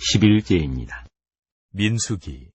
11제입니다. 민수기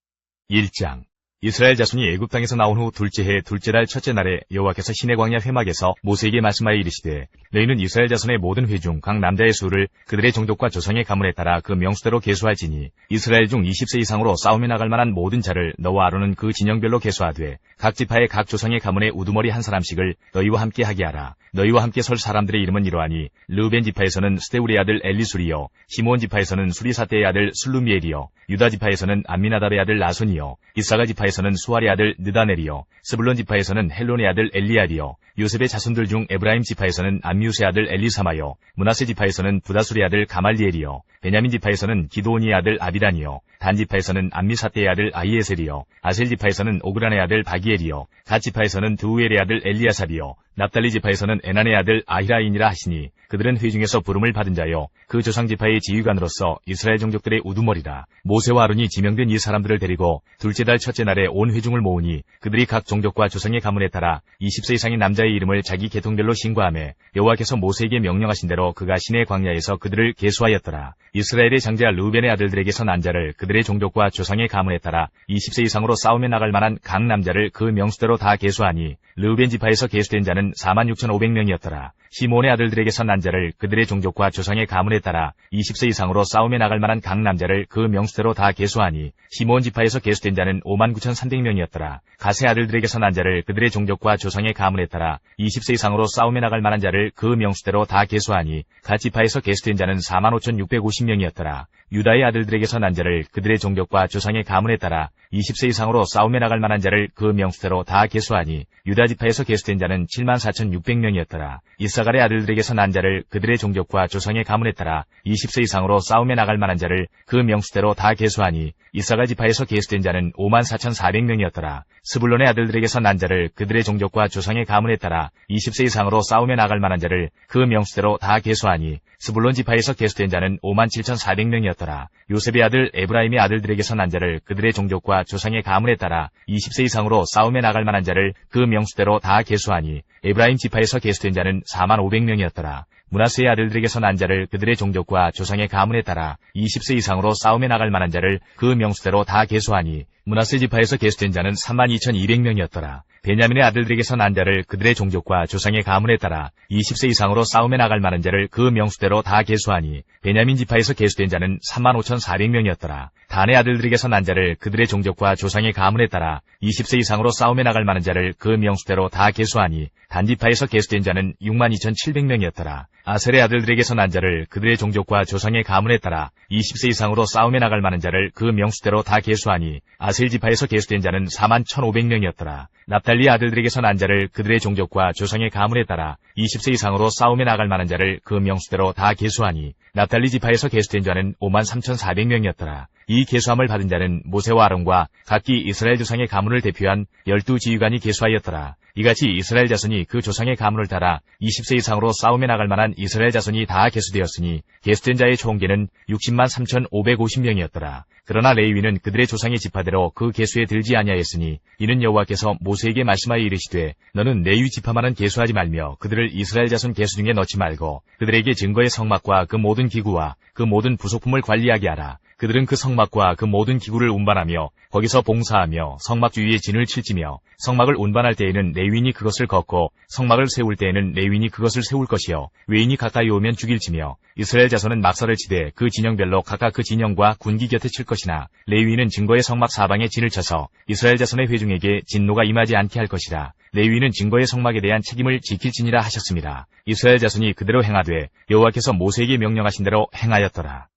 1장. 이스라엘 자손이 애굽 땅에서 나온 후 둘째 해 둘째 달 첫째 날에 여호와께서 시내 광야 회막에서 모세에게 말씀하여 이르시되 너희는 이스라엘 자손의 모든 회 중 각 남자의 수를 그들의 종족과 조상의 가문에 따라 그 명수대로 계수할지니 이스라엘 중 20세 이상으로 싸움에 나갈 만한 모든 자를 너와 아론은 그 진영별로 계수하되 각 지파의 각 조상의 가문의 우두머리 한 사람씩을 너희와 함께 하게 하라. 너희와 함께 설 사람들의 이름은 이러하니 르우벤 지파에서는 스데울의 아들 엘리술이요 시므온 지파에서는 수리사대의 아들 슬루미엘이요 유다 지파에서는 암미나답의 아들 나손이요 이사가 지파에서는 수알의 아들 느다넬이요 스불론 지파에서는 헬론의 아들 엘리알이요 요셉의 자손들 중 에브라임 지파에서는 암미우스의 아들 엘리사마요 므낫세 지파에서는 부다술의 아들 가말리엘이요 베냐민 지파에서는 기드온의 아들 아비단이요 단 지파에서는 암미사대의 아들 아히에셀이요 아셀 지파에서는 오그란의 아들 바기엘이요 갓 지파에서는 드우엘의 아들 엘리아삽이요 납달리 지파에서는 에난의 아들 아히라인이라 하시니 그들은 회중에서 부름을 받은 자요 그 조상 지파의 지휘관으로서 이스라엘 종족들의 우두머리라. 모세와 아론이 지명된 이 사람들을 데리고 둘째 달 첫째 날에 온 회중을 모으니 그들이 각 종족과 조상의 가문에 따라 20세 이상의 남자의 이름을 자기 계통별로 신고하매 여호와께서 모세에게 명령하신 대로 그가 시내 광야에서 그들을 계수하였더라. 이스라엘의 장자 르우벤의 아들들에게서 난 자를 그들의 종족과 조상의 가문에 따라 20세 이상으로 싸움에 나갈 만한 각 남자를 그 명수대로 다 계수하니 르우벤 지파에서 계수된 자는 46,500명이었더라. 시몬의 아들들에게서 난 자를 그들의 종족과 조상의 가문에 따라 20세 이상으로 싸움에 나갈 만한 각 남자를 그 명수대로 다 계수하니 시몬 지파에서 계수된 자는 59,300명이었더라. 갓의 아들들에게서 난 자를 그들의 종족과 조상의 가문에 따라 20세 이상으로 싸움에 나갈 만한 자를 그 명수대로 다 계수하니 갓 지파에서 계수된 자는 45,650명이었더라. 유다의 아들들에게서 난 자를 그들의 종족과 조상의 가문에 따라 20세 이상으로 싸움에 나갈 만한 자를 그 명수대로 다 계수하니 유다 지파에서 계수된 자는 74,600명이었더라. 이사갈의 아들들에게서 난 자를 그들의 종족과 조상의 가문에 따라 20세 이상으로 싸움에 나갈 만한 자를 그 명수대로 다 계수하니 이사갈 지파에서 계수된 자는 54,400명이었더라. 스불론의 아들들에게서 난 자를 그들의 종족과 조상의 가문에 따라 20세 이상으로 싸움에 나갈 만한 자를 그 명수대로 다 계수하니 스불론 지파에서 계수된 자는 57,400명이었더라. 요셉의 아들 에브라임의 아들들에게서 난 자를 그들의 종족과 조상의 가문에 따라 20세 이상으로 싸움에 나갈 만한 자를 그 명수대로 다 계수하니 에브라임 지파에서 계수된 자는 45,000명이었더라. 므낫세의 아들들에게서 난 자를 그들의 종족과 조상의 가문에 따라 20세 이상으로 싸움에 나갈 만한 자를 그 명수대로 다 계수하니 므낫세 지파에서 계수된 자는 32,200명이었더라. 베냐민의 아들들에게서 난 자를 그들의 종족과 조상의 가문에 따라 20세 이상으로 싸움에 나갈 만한 자를 그 명수대로 다 계수하니 베냐민 지파에서 계수된 자는 35,400명이었더라. 단의 아들들에게서 난 자를 그들의 종족과 조상의 가문에 따라 20세 이상으로 싸움에 나갈 만한 자를 그 명수대로 다 계수하니 단 지파에서 계수된 자는 62,700명이었더라. 아셀의 아들들에게서 난 자를 그들의 종족과 조상의 가문에 따라 20세 이상으로 싸움에 나갈 만한 자를 그 명수대로 다 계수하니 아셀 지파에서 계수된 자는 41,500명이었더라. 납달리 아들들에게서 난 자를 그들의 종족과 조상의 가문에 따라 20세 이상으로 싸움에 나갈 만한 자를 그 명수대로 다 계수하니 납달리 지파에서 계수된 자는 53,400명이었더라. 이 계수함을 받은 자는 모세와 아론과 각기 이스라엘 조상의 가문을 대표한 12지휘관이 계수하였더라. 이같이 이스라엘 자손이 그 조상의 가문을 따라 20세 이상으로 싸움에 나갈 만한 이스라엘 자손이 다 계수되었으니 계수된 자의 총계는 603,550명이었더라. 그러나 레위는 그들의 조상의 지파대로 그 계수에 들지 아니하였으니 이는 여호와께서 모세에게 말씀하여 이르시되 너는 레위 지파만은 계수하지 말며 그들을 이스라엘 자손 계수 중에 넣지 말고 그들에게 증거의 성막과 그 모든 기구와 그 모든 부속품을 관리하게 하라. 그들은 그 성막과 그 모든 기구를 운반하며 거기서 봉사하며 성막 주위에 진을 칠지며 성막을 운반할 때에는 레위인이 그것을 걷고 성막을 세울 때에는 레위인이 그것을 세울 것이요 외인이 가까이 오면 죽일지며 이스라엘 자손은 막설을 치되 그 진영별로 각각 그 진영과 군기 곁에 칠 것이나 레위인은 증거의 성막 사방에 진을 쳐서 이스라엘 자손의 회중에게 진노가 임하지 않게 할 것이라. 레위인은 증거의 성막에 대한 책임을 지킬지니라 하셨습니다. 이스라엘 자손이 그대로 행하되 여호와께서 모세에게 명령하신 대로 행하였더라.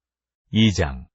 2장.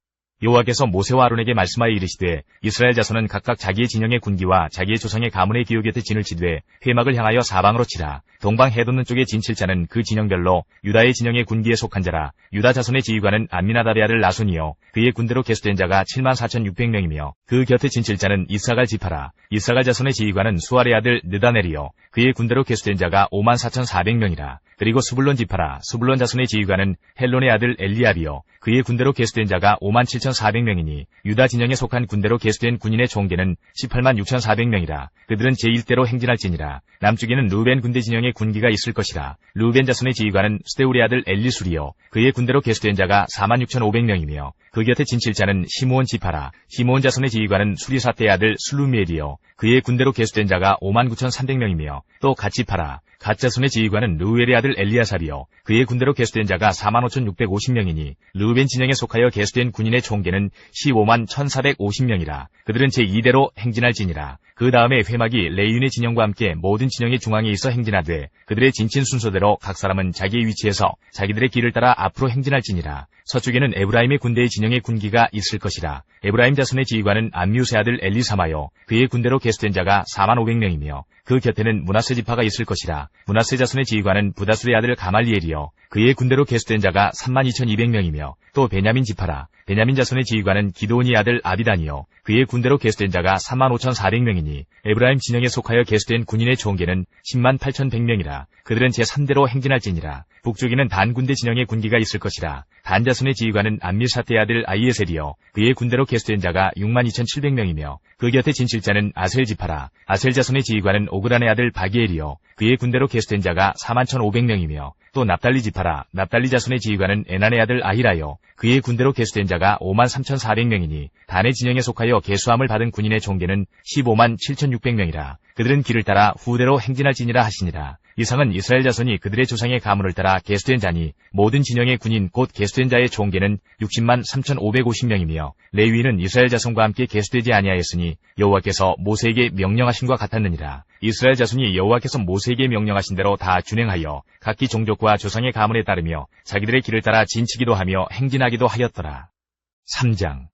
여호와께서 모세와 아론에게 말씀하여 이르시되 이스라엘 자손은 각각 자기의 진영의 군기와 자기의 조상의 가문의 기호 곁에 진을 치되 회막을 향하여 사방으로 치라. 동방 해돋는 쪽에 진 칠 자는 그 진영별로 유다의 진영의 군기에 속한 자라. 유다 자손의 지휘관은 암미나답의 아들 나손이요 그의 군대로 계수된 자가 74,600명이며 그 곁에 진 칠 자는 이사갈 지파라. 이사갈 자손의 지휘관은 수알의 아들 느다넬이요 그의 군대로 계수된 자가 54,400명이라. 그리고 스불론 지파라. 스불론 자손의 지휘관은 헬론의 아들 엘리압이요 그의 군대로 계수된 자가 57,400명이라. 6,400명이니 유다 진영에 속한 군대로 계수된 군인의 총계는 18만 6,400명이라. 그들은 제1대로 행진할지니라. 남쪽에는 르우벤 군대 진영의 군기가 있을 것이라. 르우벤 자손의 지휘관은 스데울의 아들 엘리술이요. 그의 군대로 계수된 자가 4만 6,500명이며 그 곁에 진칠자는 시므온 지파라. 시므온 자손의 지휘관은 수리사떼의 아들 슬루미엘이요. 그의 군대로 계수된 자가 5만 9,300명이며 또 갓지파라. 갓 자손의 지휘관은 르우엘의 아들 엘리아삽이요. 그의 군대로 계수된 자가 4만 5,650명이니 르우벤 진영에 속하여 계수된 군인의 총계는 15만 1,450명이라. 그들은 제2대로 행진할지니라. 그 다음에 회막이 레위인의 진영과 함께 모든 진영의 중앙에 있어 행진하되 그들의 진친 순서대로 각 사람은 자기의 위치에서 자기들의 길을 따라 앞으로 행진할지니라. 서쪽에는 에브라임의 군대의 진영의 군기가 있을 것이라. 에브라임 자손의 지휘관은 암미우스의 아들 엘리사마요. 그의 군대로 계수된 자가 4만 500명이며 그 곁에는 므낫세 지파가 있을 것이라. 므낫세 자손의 지휘관은 부다술의 아들 가말리엘이요. 그의 군대로 계수된 자가 3만 2,200명이며 또 베냐민 지파라. 베냐민 자손의 지휘관은 기드온의 아들 아비단이요. 그의 군대로 계수된 자가 3만 5,400명이니 에브라임 진영에 속하여 계수된 군인의 총계는 10만 8,100명이라. 그들은 제3대로 행진할지니라. 북쪽에는 단 군대 진영의 군기가 있을 것이라. 단 자손의 지휘관은 암미사떼의 아들 아이에셀이요. 그의 군대로 계수된 자가 6만 2,700명이며 그 곁에 진칠자는 아셀 지파라. 아셀 자손의 지휘관은 오그란의 아들 바기엘이요. 그의 군대로 계수된 자가 4만 1,500명이며 또 납달리 지파라. 납달리 자손의 지휘관은 에난의 아들 아히라요. 그의 군대로 계수된 자가 5만 3,400명이니 단의 진영에 속하여 계수함을 받은 군인의 총계는 15만 7,600명이라. 그들은 길을 따라 후대로 행진할지니라 하시니라. 이상은 이스라엘 자손이 그들의 조상의 가문을 따라 계수된 자니 모든 진영의 군인 곧 계수된 자의 총계는 60만 3,550명이며 레위인은 이스라엘 자손과 함께 계수되지 아니하였으니 여호와께서 모세에게 명령하신과 같았느니라. 이스라엘 자손이 여호와께서 모세에게 명령하신 대로 다 준행하여 각기 종족과 조상의 가문에 따르며 자기들의 길을 따라 진치기도 하며 행진하기도 하였더라. 3장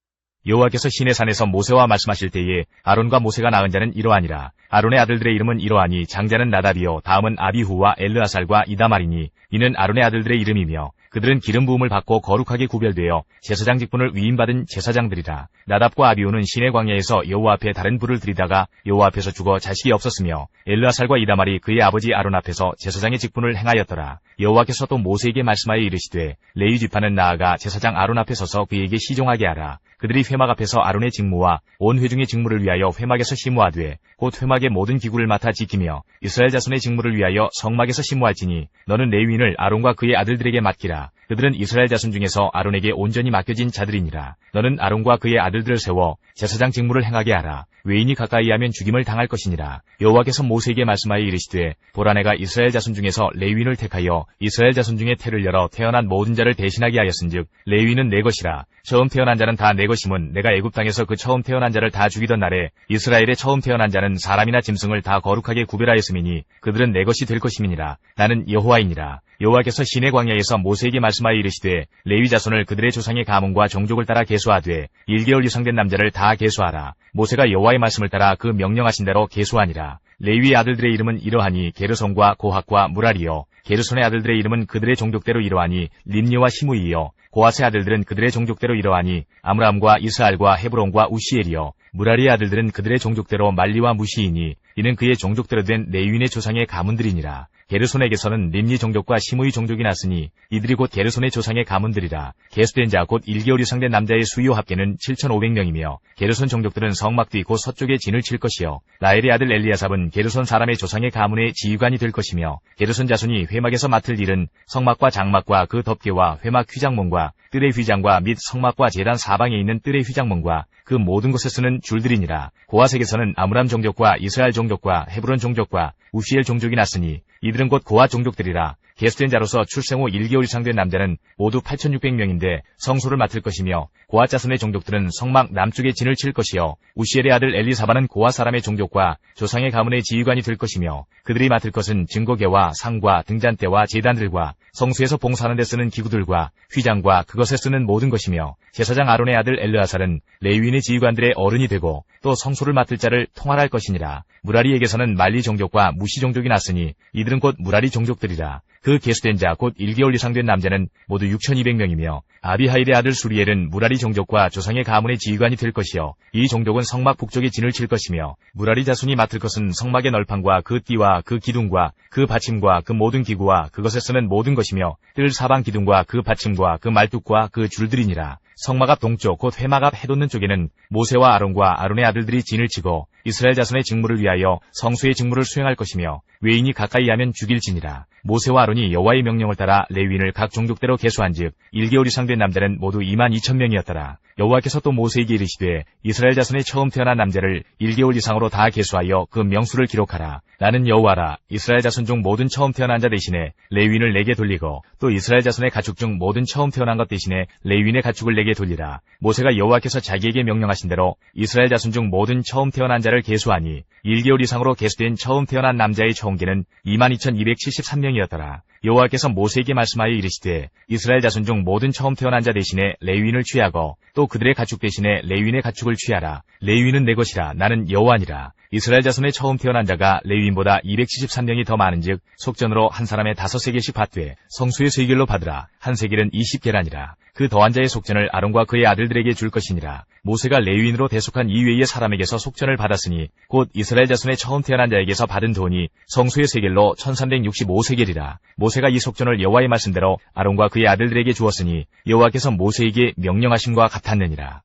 여호와께서 시내산에서 모세와 말씀하실 때에 아론과 모세가 낳은 자는 이러하니라. 아론의 아들들의 이름은 이러하니 장자는 나답이요 다음은 아비후와 엘르아살과 이다말이니 이는 아론의 아들들의 이름이며 그들은 기름 부음을 받고 거룩하게 구별되어 제사장 직분을 위임받은 제사장들이라. 나답과 아비후는 시내 광야에서 여호와 앞에 다른 불을 들이다가 여호와 앞에서 죽어 자식이 없었으며 엘르아살과 이다말이 그의 아버지 아론 앞에서 제사장의 직분을 행하였더라. 여호와께서 또 모세에게 말씀하여 이르시되 레위 지파는 나아가 제사장 아론 앞에 서서 그에게 시종하게 하라. 그들이 회막 앞에서 아론의 직무와 온 회중의 직무를 위하여 회막에서 심무하되 곧 회막의 모든 기구를 맡아 지키며 이스라엘 자손의 직무를 위하여 성막에서 심무할지니 너는 레위인을 아론과 그의 아들들에게 맡기라. 그들은 이스라엘 자손 중에서 아론에게 온전히 맡겨진 자들이니라. 너는 아론과 그의 아들들을 세워 제사장 직무를 행하게 하라. 외인이 가까이 하면 죽임을 당할 것이니라. 여호와께서 모세에게 말씀하여 이르시되 보라 내가 이스라엘 자손 중에서 레위인을 택하여 이스라엘 자손 중에 태를 열어 태어난 모든 자를 대신하게 하였은즉 레위인은 내 것이라. 처음 태어난 자는 다 내 것임은 내가 애굽 땅에서 그 처음 태어난 자를 다 죽이던 날에 이스라엘의 처음 태어난 자는 사람이나 짐승을 다 거룩하게 구별하였음이니 그들은 내 것이 될 것임이니라. 나는 여호와이니라. 여호와께서 시내 광야에서 모세에게 말씀하여 이르시되 레위 자손을 그들의 조상의 가문과 종족을 따라 계수하되 1개월 이상 된 남자를 다 계수하라. 모세가 여호와의 말씀을 따라 그 명령하신 대로 계수하니라. 레위의 아들들의 이름은 이러하니 게르손과 고핫과 무라리요. 게르손의 아들들의 이름은 그들의 종족대로 이러하니 림니와 시므이요. 고핫의 아들들은 그들의 종족대로 이러하니 아므람과 이스알과 헤브론과 우시엘이요. 무라리의 아들들은 그들의 종족대로 말리와 무시이니 이는 그의 종족대로 된 레위인의 조상의 가문들이니라. 게르손에게서는 림니 종족과 시므이 종족이 났으니 이들이 곧 게르손의 조상의 가문들이라. 계수된 자 곧 1개월 이상 된 남자의 수요 합계는 7,500명이며 게르손 종족들은 성막 뒤 곧 서쪽에 진을 칠 것이요. 라엘의 아들 엘리아삽은 게르손 사람의 조상의 가문의 지휘관이 될 것이며 게르손 자손이 회막에서 맡을 일은 성막과 장막과 그 덮개와 회막 휘장문과 뜰의 휘장과 및 성막과 제단 사방에 있는 뜰의 휘장문과 그 모든 것에 쓰는 줄들이니라. 고핫에게서는 아므람 종족과 이스라엘 종족과 헤브론 종족과 우시엘 종족이 났으니 이들은 곧 고핫 종족들이라. 계수된 자로서 출생 후 1개월 이상 된 남자는 모두 8,600명인데 성소를 맡을 것이며 고핫 자손의 종족들은 성막 남쪽에 진을 칠 것이요. 우시엘의 아들 엘리사바는 고핫 사람의 종족과 조상의 가문의 지휘관이 될 것이며 그들이 맡을 것은 증거계와 상과 등잔대와 제단들과 성소에서 봉사하는 데 쓰는 기구들과 휘장과 그것에 쓰는 모든 것이며 제사장 아론의 아들 엘르아살은 레위인의 지휘관들의 어른이 되고 또 성소를 맡을 자를 통할할 것이니라. 무라리에게서는 말리 종족과 무시 종족이 났으니 이들은 곧 무라리 종족들이라. 그 계수된 자 곧 1개월 이상 된 남자는 모두 6,200명이며 아비하일의 아들 수리엘은 무라리 종족과 조상의 가문의 지휘관이 될 것이요. 이 종족은 성막 북쪽에 진을 칠 것이며 무라리 자손이 맡을 것은 성막의 널판과 그 띠와 그 기둥과 그 받침과 그 모든 기구와 그것에 쓰는 모든 것이며 뜰 사방 기둥과 그 받침과 그 말뚝과 그 줄들이니라. 성막 앞 동쪽 곧 회막 앞 해돋는 쪽에는 모세와 아론과 아론의 아들들이 진을 치고 이스라엘 자손의 직무를 위하여 성소의 직무를 수행할 것이며 외인이 가까이 하면 죽일지니라. 모세와 아론이 여호와의 명령을 따라 레위인을 각 종족대로 계수한즉 1개월 이상 된 남자는 모두 22,000명이었더라. 여호와께서 또 모세에게 이르시되 이스라엘 자손의 처음 태어난 남자를 1개월 이상으로 다 계수하여 그 명수를 기록하라. 나는 여호와라. 이스라엘 자손 중 모든 처음 태어난 자 대신에 레위인을 내게 돌리고 또 이스라엘 자손의 가축 중 모든 처음 태어난 것 대신에 레위인의 가축을 내게 돌리라. 모세가 여호와께서 자기에게 명령하신 대로 이스라엘 자손 중 모든 처음 태어난 자를 계수하니 1개월 이상으로 계수된 처음 태어난 남자의 총계는 22,273명이었더라. 여호와께서 모세에게 말씀하여 이르시되 이스라엘 자손 중 모든 처음 태어난 자 대신에 레위인을 취하고 또 그들의 가축 대신에 레위인의 가축을 취하라. 레위인은 내 것이라. 나는 여호와니라. 이스라엘 자손의 처음 태어난 자가 레위인보다 273명이 더 많은즉 속전으로 한 사람의 5세겔씩 받되 성수의 세겔로 받으라. 한 세겔은 20계란이라. 그 더한 자의 속전을 아론과 그의 아들들에게 줄 것이니라. 모세가 레위인으로 대속한 이외의 사람에게서 속전을 받았으니 곧 이스라엘 자손의 처음 태어난 자에게서 받은 돈이 성수의 세겔로 1365세겔이라. 모세가 이 속전을 여호와의 말씀대로 아론과 그의 아들들에게 주었으니 여호와께서 모세에게 명령하심과 같았느니라.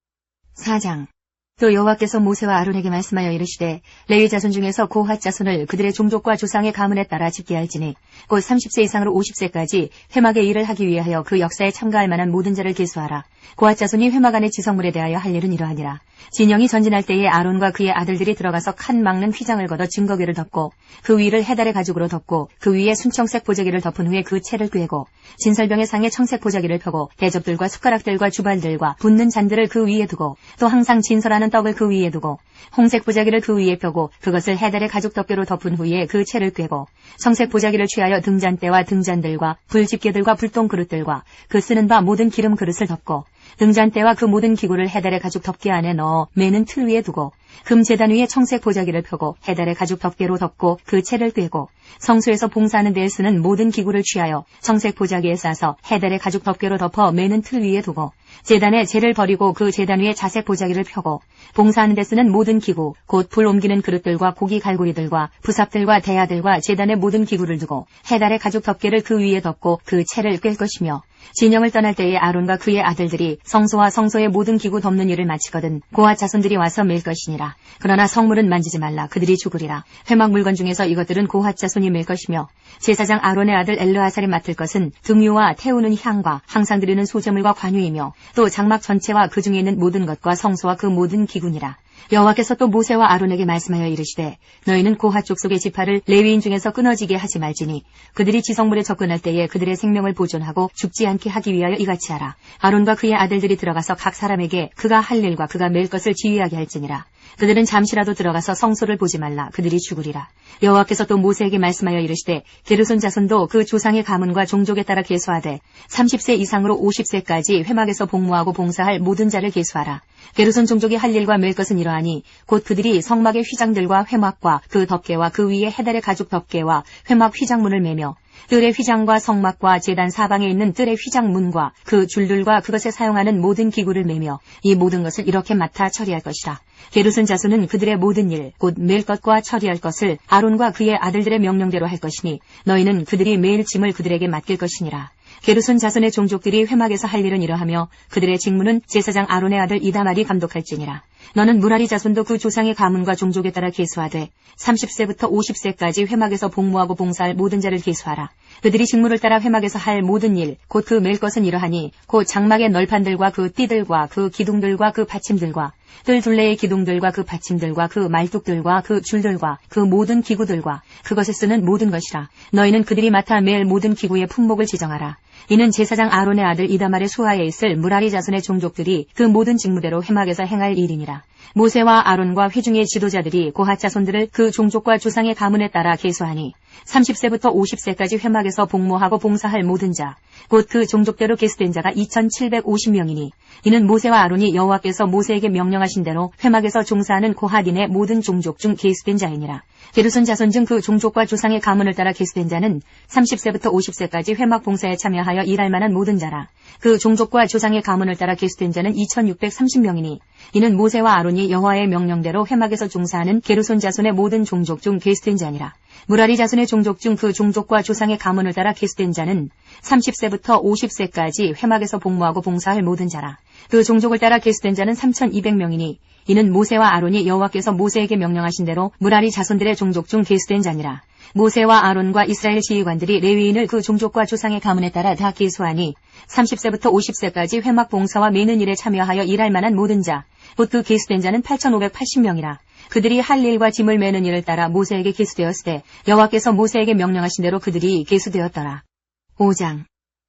4장. 또 여호와께서 모세와 아론에게 말씀하여 이르시되 레위 자손 중에서 고핫 자손을 그들의 종족과 조상의 가문에 따라 집게 할지니 곧 30세 이상으로 50세까지 회막의 일을 하기 위하여 그 역사에 참가할 만한 모든 자를 계수하라. 고핫 자손이 회막 안의 지성물에 대하여 할 일은 이러하니라. 진영이 전진할 때에 아론과 그의 아들들이 들어가서 칸 막는 휘장을 걷어 증거기를 덮고 그 위를 해달의 가죽으로 덮고 그 위에 순청색 보자기를 덮은 후에 그 채를 꿰고 진설병의 상에 청색 보자기를 펴고 대접들과 숟가락들과 주발들과 붓는 잔들을 그 위에 두고 또 항상 진설하는 떡을 그 위에 두고 홍색 보자기를 그 위에 펴고 그것을 해달의 가죽 덮개로 덮은 후에 그 채를 꿰고 청색 보자기를 취하여 등잔대와 등잔들과 불집게들과 불똥 그릇들과 그 쓰는 바 모든 기름 그릇을 덮고 등잔대와 그 모든 기구를 해달의 가죽 덮개 안에 넣어 매는 틀 위에 두고 금 제단 위에 청색 보자기를 펴고 해달의 가죽 덮개로 덮고 그 채를 꿰고 성소에서 봉사하는 데에 쓰는 모든 기구를 취하여 청색 보자기에 싸서 해달의 가죽 덮개로 덮어 매는 틀 위에 두고 제단에 재를 버리고 그 제단 위에 자색 보자기를 펴고 봉사하는 데 쓰는 모든 기구 곧 불 옮기는 그릇들과 고기 갈고리들과 부삽들과 대야들과 제단의 모든 기구를 두고 해달의 가죽 덮개를 그 위에 덮고 그 채를 꿰 것이며 진영을 떠날 때에 아론과 그의 아들들이 성소와 성소의 모든 기구 덮는 일을 마치거든 고핫 자손들이 와서 맬 것이니라. 그러나 성물은 만지지 말라. 그들이 죽으리라. 회막 물건 중에서 이것들은 고핫 자손이 맬 것이며 제사장 아론의 아들 엘르아살이 맡을 것은 등유와 태우는 향과 항상 드리는 소제물과 관유이며 또 장막 전체와 그 중에 있는 모든 것과 성소와 그 모든 기구니라. 여호와께서 또 모세와 아론에게 말씀하여 이르시되 너희는 고핫 족속의 지파를 레위인 중에서 끊어지게 하지 말지니 그들이 지성물에 접근할 때에 그들의 생명을 보존하고 죽지 않게 하기 위하여 이같이 하라. 아론과 그의 아들들이 들어가서 각 사람에게 그가 할 일과 그가 맬 것을 지휘하게 할지니라. 그들은 잠시라도 들어가서 성소를 보지 말라. 그들이 죽으리라. 여호와께서 또 모세에게 말씀하여 이르시되 게르손 자손도 그 조상의 가문과 종족에 따라 계수하되 30세 이상으로 50세까지 회막에서 복무하고 봉사할 모든 자를 계수하라. 게르손 종족이 할 일과 맬 것은 이러하니 곧 그들이 성막의 휘장들과 회막과 그 덮개와 그 위에 해달의 가죽 덮개와 회막 휘장문을 매며 뜰의 휘장과 성막과 제단 사방에 있는 뜰의 휘장문과 그 줄들과 그것에 사용하는 모든 기구를 매며 이 모든 것을 이렇게 맡아 처리할 것이라. 게르손 자손은 그들의 모든 일 곧 맬 것과 처리할 것을 아론과 그의 아들들의 명령대로 할 것이니 너희는 그들이 매일 짐을 그들에게 맡길 것이니라. 게르손 자손의 종족들이 회막에서 할 일은 이러하며 그들의 직무는 제사장 아론의 아들 이다말이 감독할지니라. 너는 무라리 자손도 그 조상의 가문과 종족에 따라 계수하되 30세부터 50세까지 회막에서 복무하고 봉사할 모든 자를 계수하라. 그들이 직무를 따라 회막에서 할 모든 일 곧 그 맬 것은 이러하니 곧 장막의 널판들과 그 띠들과 그 기둥들과 그 받침들과 뜰 둘레의 기둥들과 그 받침들과 그 말뚝들과 그 줄들과 그 모든 기구들과 그것에 쓰는 모든 것이라. 너희는 그들이 맡아 맬 모든 기구의 품목을 지정하라. 이는 제사장 아론의 아들 이다말의 수하에 있을 무라리 자손의 종족들이 그 모든 직무대로 회막에서 행할 일이니라. 모세와 아론과 회중의 지도자들이 고핫 자손들을 그 종족과 조상의 가문에 따라 계수하니 30세부터 50세까지 회막에서 복무하고 봉사할 모든 자, 곧 그 종족대로 계수된 자가 2,750명이니 이는 모세와 아론이 여호와께서 모세에게 명령하신 대로 회막에서 종사하는 고핫인의 모든 종족 중 계수된 자이니라. 게르손 자손 중 그 종족과 조상의 가문을 따라 계수된 자는 30세부터 50세까지 회막 봉사에 참여하여 일할 만한 모든 자라. 그 종족과 조상의 가문을 따라 계수된 자는 2,630명이니 이는 모세와 아론이 여호와의 명령대로 회막에서 종사하는 게르손 자손의 모든 종족 중 계수된 자니라. 무라리 자손의 종족 중 그 종족과 조상의 가문을 따라 계수된 자는 30세부터 50세까지 회막에서 복무하고 봉사할 모든 자라. 그 종족을 따라 계수된 자는 3,200명이니 이는 모세와 아론이 여호와께서 모세에게 명령하신 대로 무라리 자손들의 종족 중 계수된 자니라. 모세와 아론과 이스라엘 지휘관들이 레위인을 그 종족과 조상의 가문에 따라 다 계수하니 30세부터 50세까지 회막 봉사와 매는 일에 참여하여 일할 만한 모든 자, 곧 그 계수된 자는 8,580명이라. 그들이 할 일과 짐을 매는 일을 따라 모세에게 계수되었을 때 여호와께서 모세에게 명령하신 대로 그들이 계수되었더라. 5장.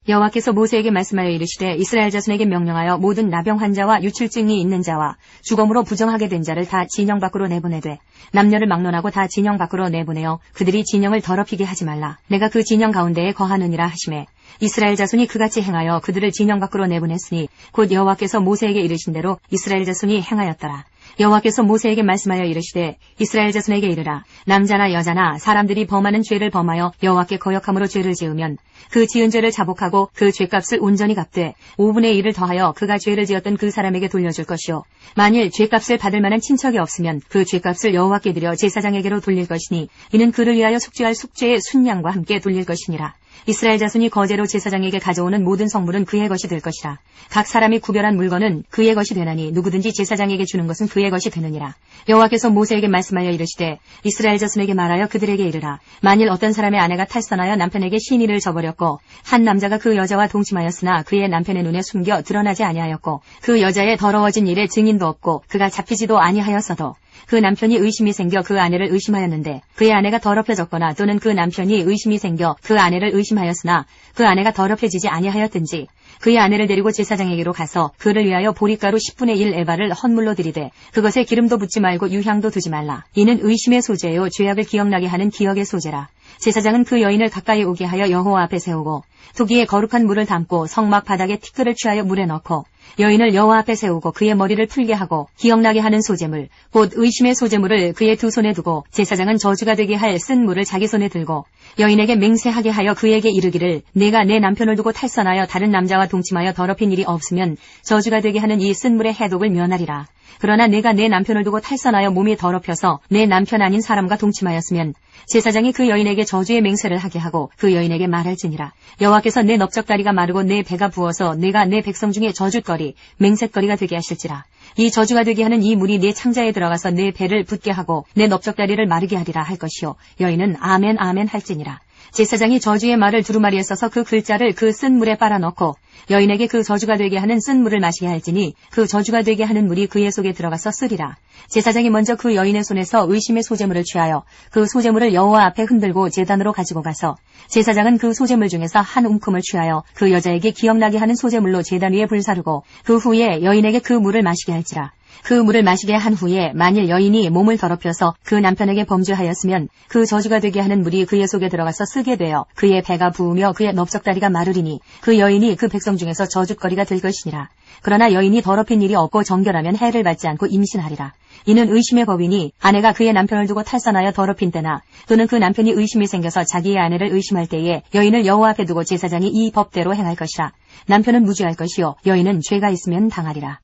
여호와께서 모세에게 말씀하여 이르시되 이스라엘 자손에게 명령하여 모든 나병 환자와 유출증이 있는 자와 주검으로 부정하게 된 자를 다 진영 밖으로 내보내되 남녀를 막론하고 다 진영 밖으로 내보내어 그들이 진영을 더럽히게 하지 말라. 내가 그 진영 가운데에 거하느니라 하시매 이스라엘 자손이 그같이 행하여 그들을 진영 밖으로 내보냈으니 곧 여호와께서 모세에게 이르신 대로 이스라엘 자손이 행하였더라. 여호와께서 모세에게 말씀하여 이르시되 이스라엘 자손에게 이르라. 남자나 여자나 사람들이 범하는 죄를 범하여 여호와께 거역함으로 죄를 지으면 그 지은 죄를 자복하고 그 죄값을 온전히 갚되 5분의 1을 더하여 그가 죄를 지었던 그 사람에게 돌려줄 것이요. 만일 죄값을 받을 만한 친척이 없으면 그 죄값을 여호와께 드려 제사장에게로 돌릴 것이니 이는 그를 위하여 속죄할 속죄의 순양과 함께 돌릴 것이니라. 이스라엘 자손이 거제로 제사장에게 가져오는 모든 성물은 그의 것이 될 것이라. 각 사람이 구별한 물건은 그의 것이 되나니 누구든지 제사장에게 주는 것은 그의 것이 되느니라. 여호와께서 모세에게 말씀하여 이르시되 이스라엘 자손에게 말하여 그들에게 이르라. 만일 어떤 사람의 아내가 탈선하여 남편에게 시인을 저버렸고 한 남자가 그 여자와 동침하였으나 그의 남편의 눈에 숨겨 드러나지 아니하였고 그 여자의 더러워진 일에 증인도 없고 그가 잡히지도 아니하였어도 그 남편이 의심이 생겨 그 아내를 의심하였는데 그의 아내가 더럽혀졌거나 또는 그 남편이 의심이 생겨 그 아내를 의심하였으나 그 아내가 더럽혀지지 아니하였든지 그의 아내를 데리고 제사장에게로 가서 그를 위하여 보리가루 10분의 1 에바를 헌물로 드리되 그것에 기름도 붓지 말고 유향도 두지 말라. 이는 의심의 소재요 죄악을 기억나게 하는 기억의 소재라. 제사장은 그 여인을 가까이 오게 하여 여호와 앞에 세우고 토기에 거룩한 물을 담고 성막 바닥에 티끌을 취하여 물에 넣고 여인을 여호와 앞에 세우고 그의 머리를 풀게 하고 기억나게 하는 소재물 곧 의심의 소재물을 그의 두 손에 두고 제사장은 저주가 되게 할 쓴 물을 자기 손에 들고 여인에게 맹세하게 하여 그에게 이르기를 내가 내 남편을 두고 탈선하여 다른 남자와 동침하여 더럽힌 일이 없으면 저주가 되게 하는 이 쓴 물의 해독을 면하리라. 그러나 내가 내 남편을 두고 탈선하여 몸이 더럽혀서 내 남편 아닌 사람과 동침하였으면 제사장이 그 여인에게 저주의 맹세를 하게 하고 그 여인에게 말할지니라. 여호와께서 내 넓적다리가 마르고 내 배가 부어서 내가 내 백성 중에 저주거리 맹세거리가 되게 하실지라. 이 저주가 되게 하는 이 물이 내 창자에 들어가서 내 배를 붓게 하고 내 넓적다리를 마르게 하리라 할 것이요. 여인은 아멘 아멘 할지니라. 제사장이 저주의 말을 두루마리에 써서 그 글자를 그 쓴 물에 빨아넣고 여인에게 그 저주가 되게 하는 쓴 물을 마시게 할지니 그 저주가 되게 하는 물이 그의 속에 들어가서 쓰리라. 제사장이 먼저 그 여인의 손에서 의심의 소재물을 취하여 그 소재물을 여호와 앞에 흔들고 제단으로 가지고 가서 제사장은 그 소재물 중에서 한 움큼을 취하여 그 여자에게 기억나게 하는 소재물로 제단 위에 불사르고 그 후에 여인에게 그 물을 마시게 할지라. 그 물을 마시게 한 후에 만일 여인이 몸을 더럽혀서 그 남편에게 범죄하였으면 그 저주가 되게 하는 물이 그의 속에 들어가서 쓰게 되어 그의 배가 부으며 그의 넓적다리가 마르리니 그 여인이 그 백성 중에서 저주거리가 될 것이니라. 그러나 여인이 더럽힌 일이 없고 정결하면 해를 받지 않고 임신하리라. 이는 의심의 법이니 아내가 그의 남편을 두고 탈선하여 더럽힌 때나 또는 그 남편이 의심이 생겨서 자기의 아내를 의심할 때에 여인을 여호와 앞에 두고 제사장이 이 법대로 행할 것이라. 남편은 무죄할 것이요 여인은 죄가 있으면 당하리라.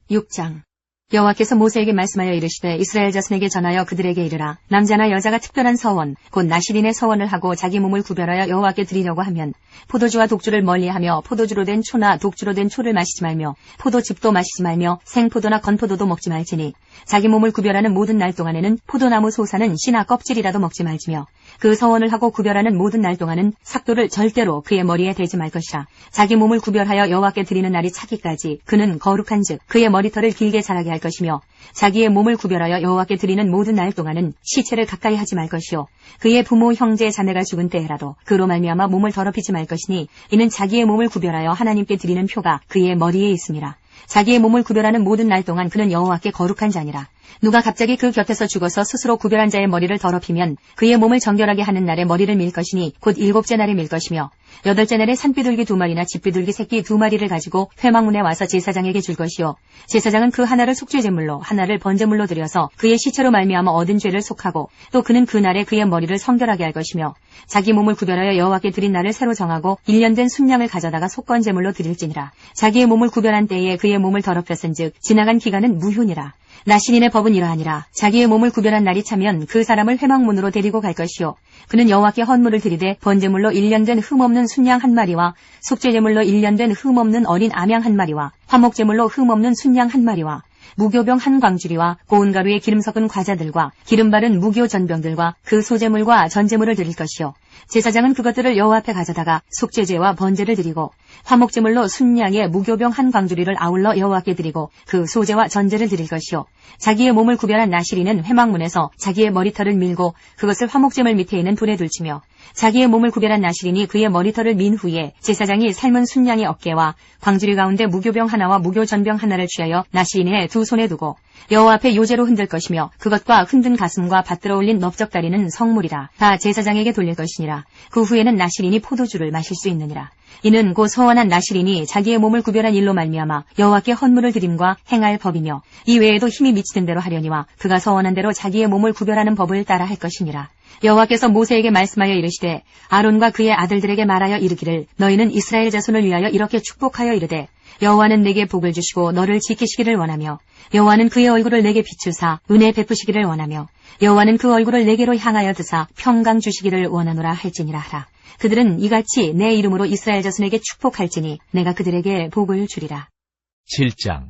6장. 여호와께서 모세에게 말씀하여 이르시되 이스라엘 자손에게 전하여 그들에게 이르라. 남자나 여자가 특별한 서원 곧 나실인의 서원을 하고 자기 몸을 구별하여 여호와께 드리려고 하면 포도주와 독주를 멀리하며 포도주로 된 초나 독주로 된 초를 마시지 말며 포도즙도 마시지 말며 생포도나 건포도도 먹지 말지니 자기 몸을 구별하는 모든 날 동안에는 포도나무 솟아는 씨나 껍질이라도 먹지 말지며 그 서원을 하고 구별하는 모든 날 동안은 삭도를 절대로 그의 머리에 대지 말 것이라. 자기 몸을 구별하여 여호와께 드리는 날이 차기까지 그는 거룩한즉 그의 머리털을 길게 자라게 할 것이며 자기의 몸을 구별하여 여호와께 드리는 모든 날 동안은 시체를 가까이 하지 말 것이요 그의 부모 형제 자매가 죽은 때라도 그로 말미암아 몸을 더럽히지 말 것이니 이는 자기의 몸을 구별하여 하나님께 드리는 표가 그의 머리에 있음이라. 자기의 몸을 구별하는 모든 날 동안 그는 여호와께 거룩한 자니라. 누가 갑자기 그 곁에서 죽어서 스스로 구별한 자의 머리를 더럽히면 그의 몸을 정결하게 하는 날에 머리를 밀 것이니 곧 7째 날에 밀 것이며 8째 날에 산비둘기 2마리나 집비둘기 새끼 2마리를 가지고 회막문에 와서 제사장에게 줄 것이요 제사장은 그 하나를 속죄제물로 하나를 번제물로 드려서 그의 시체로 말미암아 얻은 죄를 속하고 또 그는 그 날에 그의 머리를 성결하게 할 것이며 자기 몸을 구별하여 여호와께 드린 날을 새로 정하고 1년 된 순양을 가져다가 속건제물로 드릴지니라. 자기의 몸을 구별한 때에 그의 몸을 더럽혔은즉 지나간 기간은 무효니라. 나신인의 법은 이러하니라. 자기의 몸을 구별한 날이 차면 그 사람을 회막문으로 데리고 갈 것이요. 그는 여호와께 헌물을 드리되 번제물로 1년 된 흠없는 순양 한 마리와 속죄제물로 1년 된 흠없는 어린 암양 한 마리와 화목제물로 흠없는 순양 한 마리와 무교병 한 광주리와 고운 가루에 기름 섞은 과자들과 기름 바른 무교 전병들과 그 소제물과 전제물을 드릴 것이요. 제사장은 그것들을 여호와 앞에 가져다가 속죄제와 번제를 드리고 화목제물로 순양의 무교병 한 광주리를 아울러 여호와께 드리고 그 소제와 전제를 드릴 것이요. 자기의 몸을 구별한 나시리는 회막문에서 자기의 머리털을 밀고 그것을 화목제물 밑에 있는 불에 둘치며 자기의 몸을 구별한 나시린이 그의 머리털을 민 후에 제사장이 삶은 순양의 어깨와 광주리 가운데 무교병 하나와 무교전병 하나를 취하여 나시린의 두 손에 두고 여호와 앞에 요제로 흔들 것이며 그것과 흔든 가슴과 받들어 올린 넓적다리는 성물이라. 다 제사장에게 돌릴 것이니라. 그 후에는 나시린이 포도주를 마실 수 있느니라. 이는 곧 서원한 나시린이 자기의 몸을 구별한 일로 말미암아 여호와께 헌물을 드림과 행할 법이며 이 외에도 힘이 미치는 대로 하려니와 그가 서원한 대로 자기의 몸을 구별하는 법을 따라 할 것이니라. 여호와께서 모세에게 말씀하여 이르시되 아론과 그의 아들들에게 말하여 이르기를 너희는 이스라엘 자손을 위하여 이렇게 축복하여 이르되 여호와는 내게 복을 주시고 너를 지키시기를 원하며 여호와는 그의 얼굴을 내게 비추사 은혜 베푸시기를 원하며 여호와는 그 얼굴을 내게로 향하여 드사 평강 주시기를 원하노라 할지니라 하라. 그들은 이같이 내 이름으로 이스라엘 자손에게 축복할지니 내가 그들에게 복을 주리라. 7장.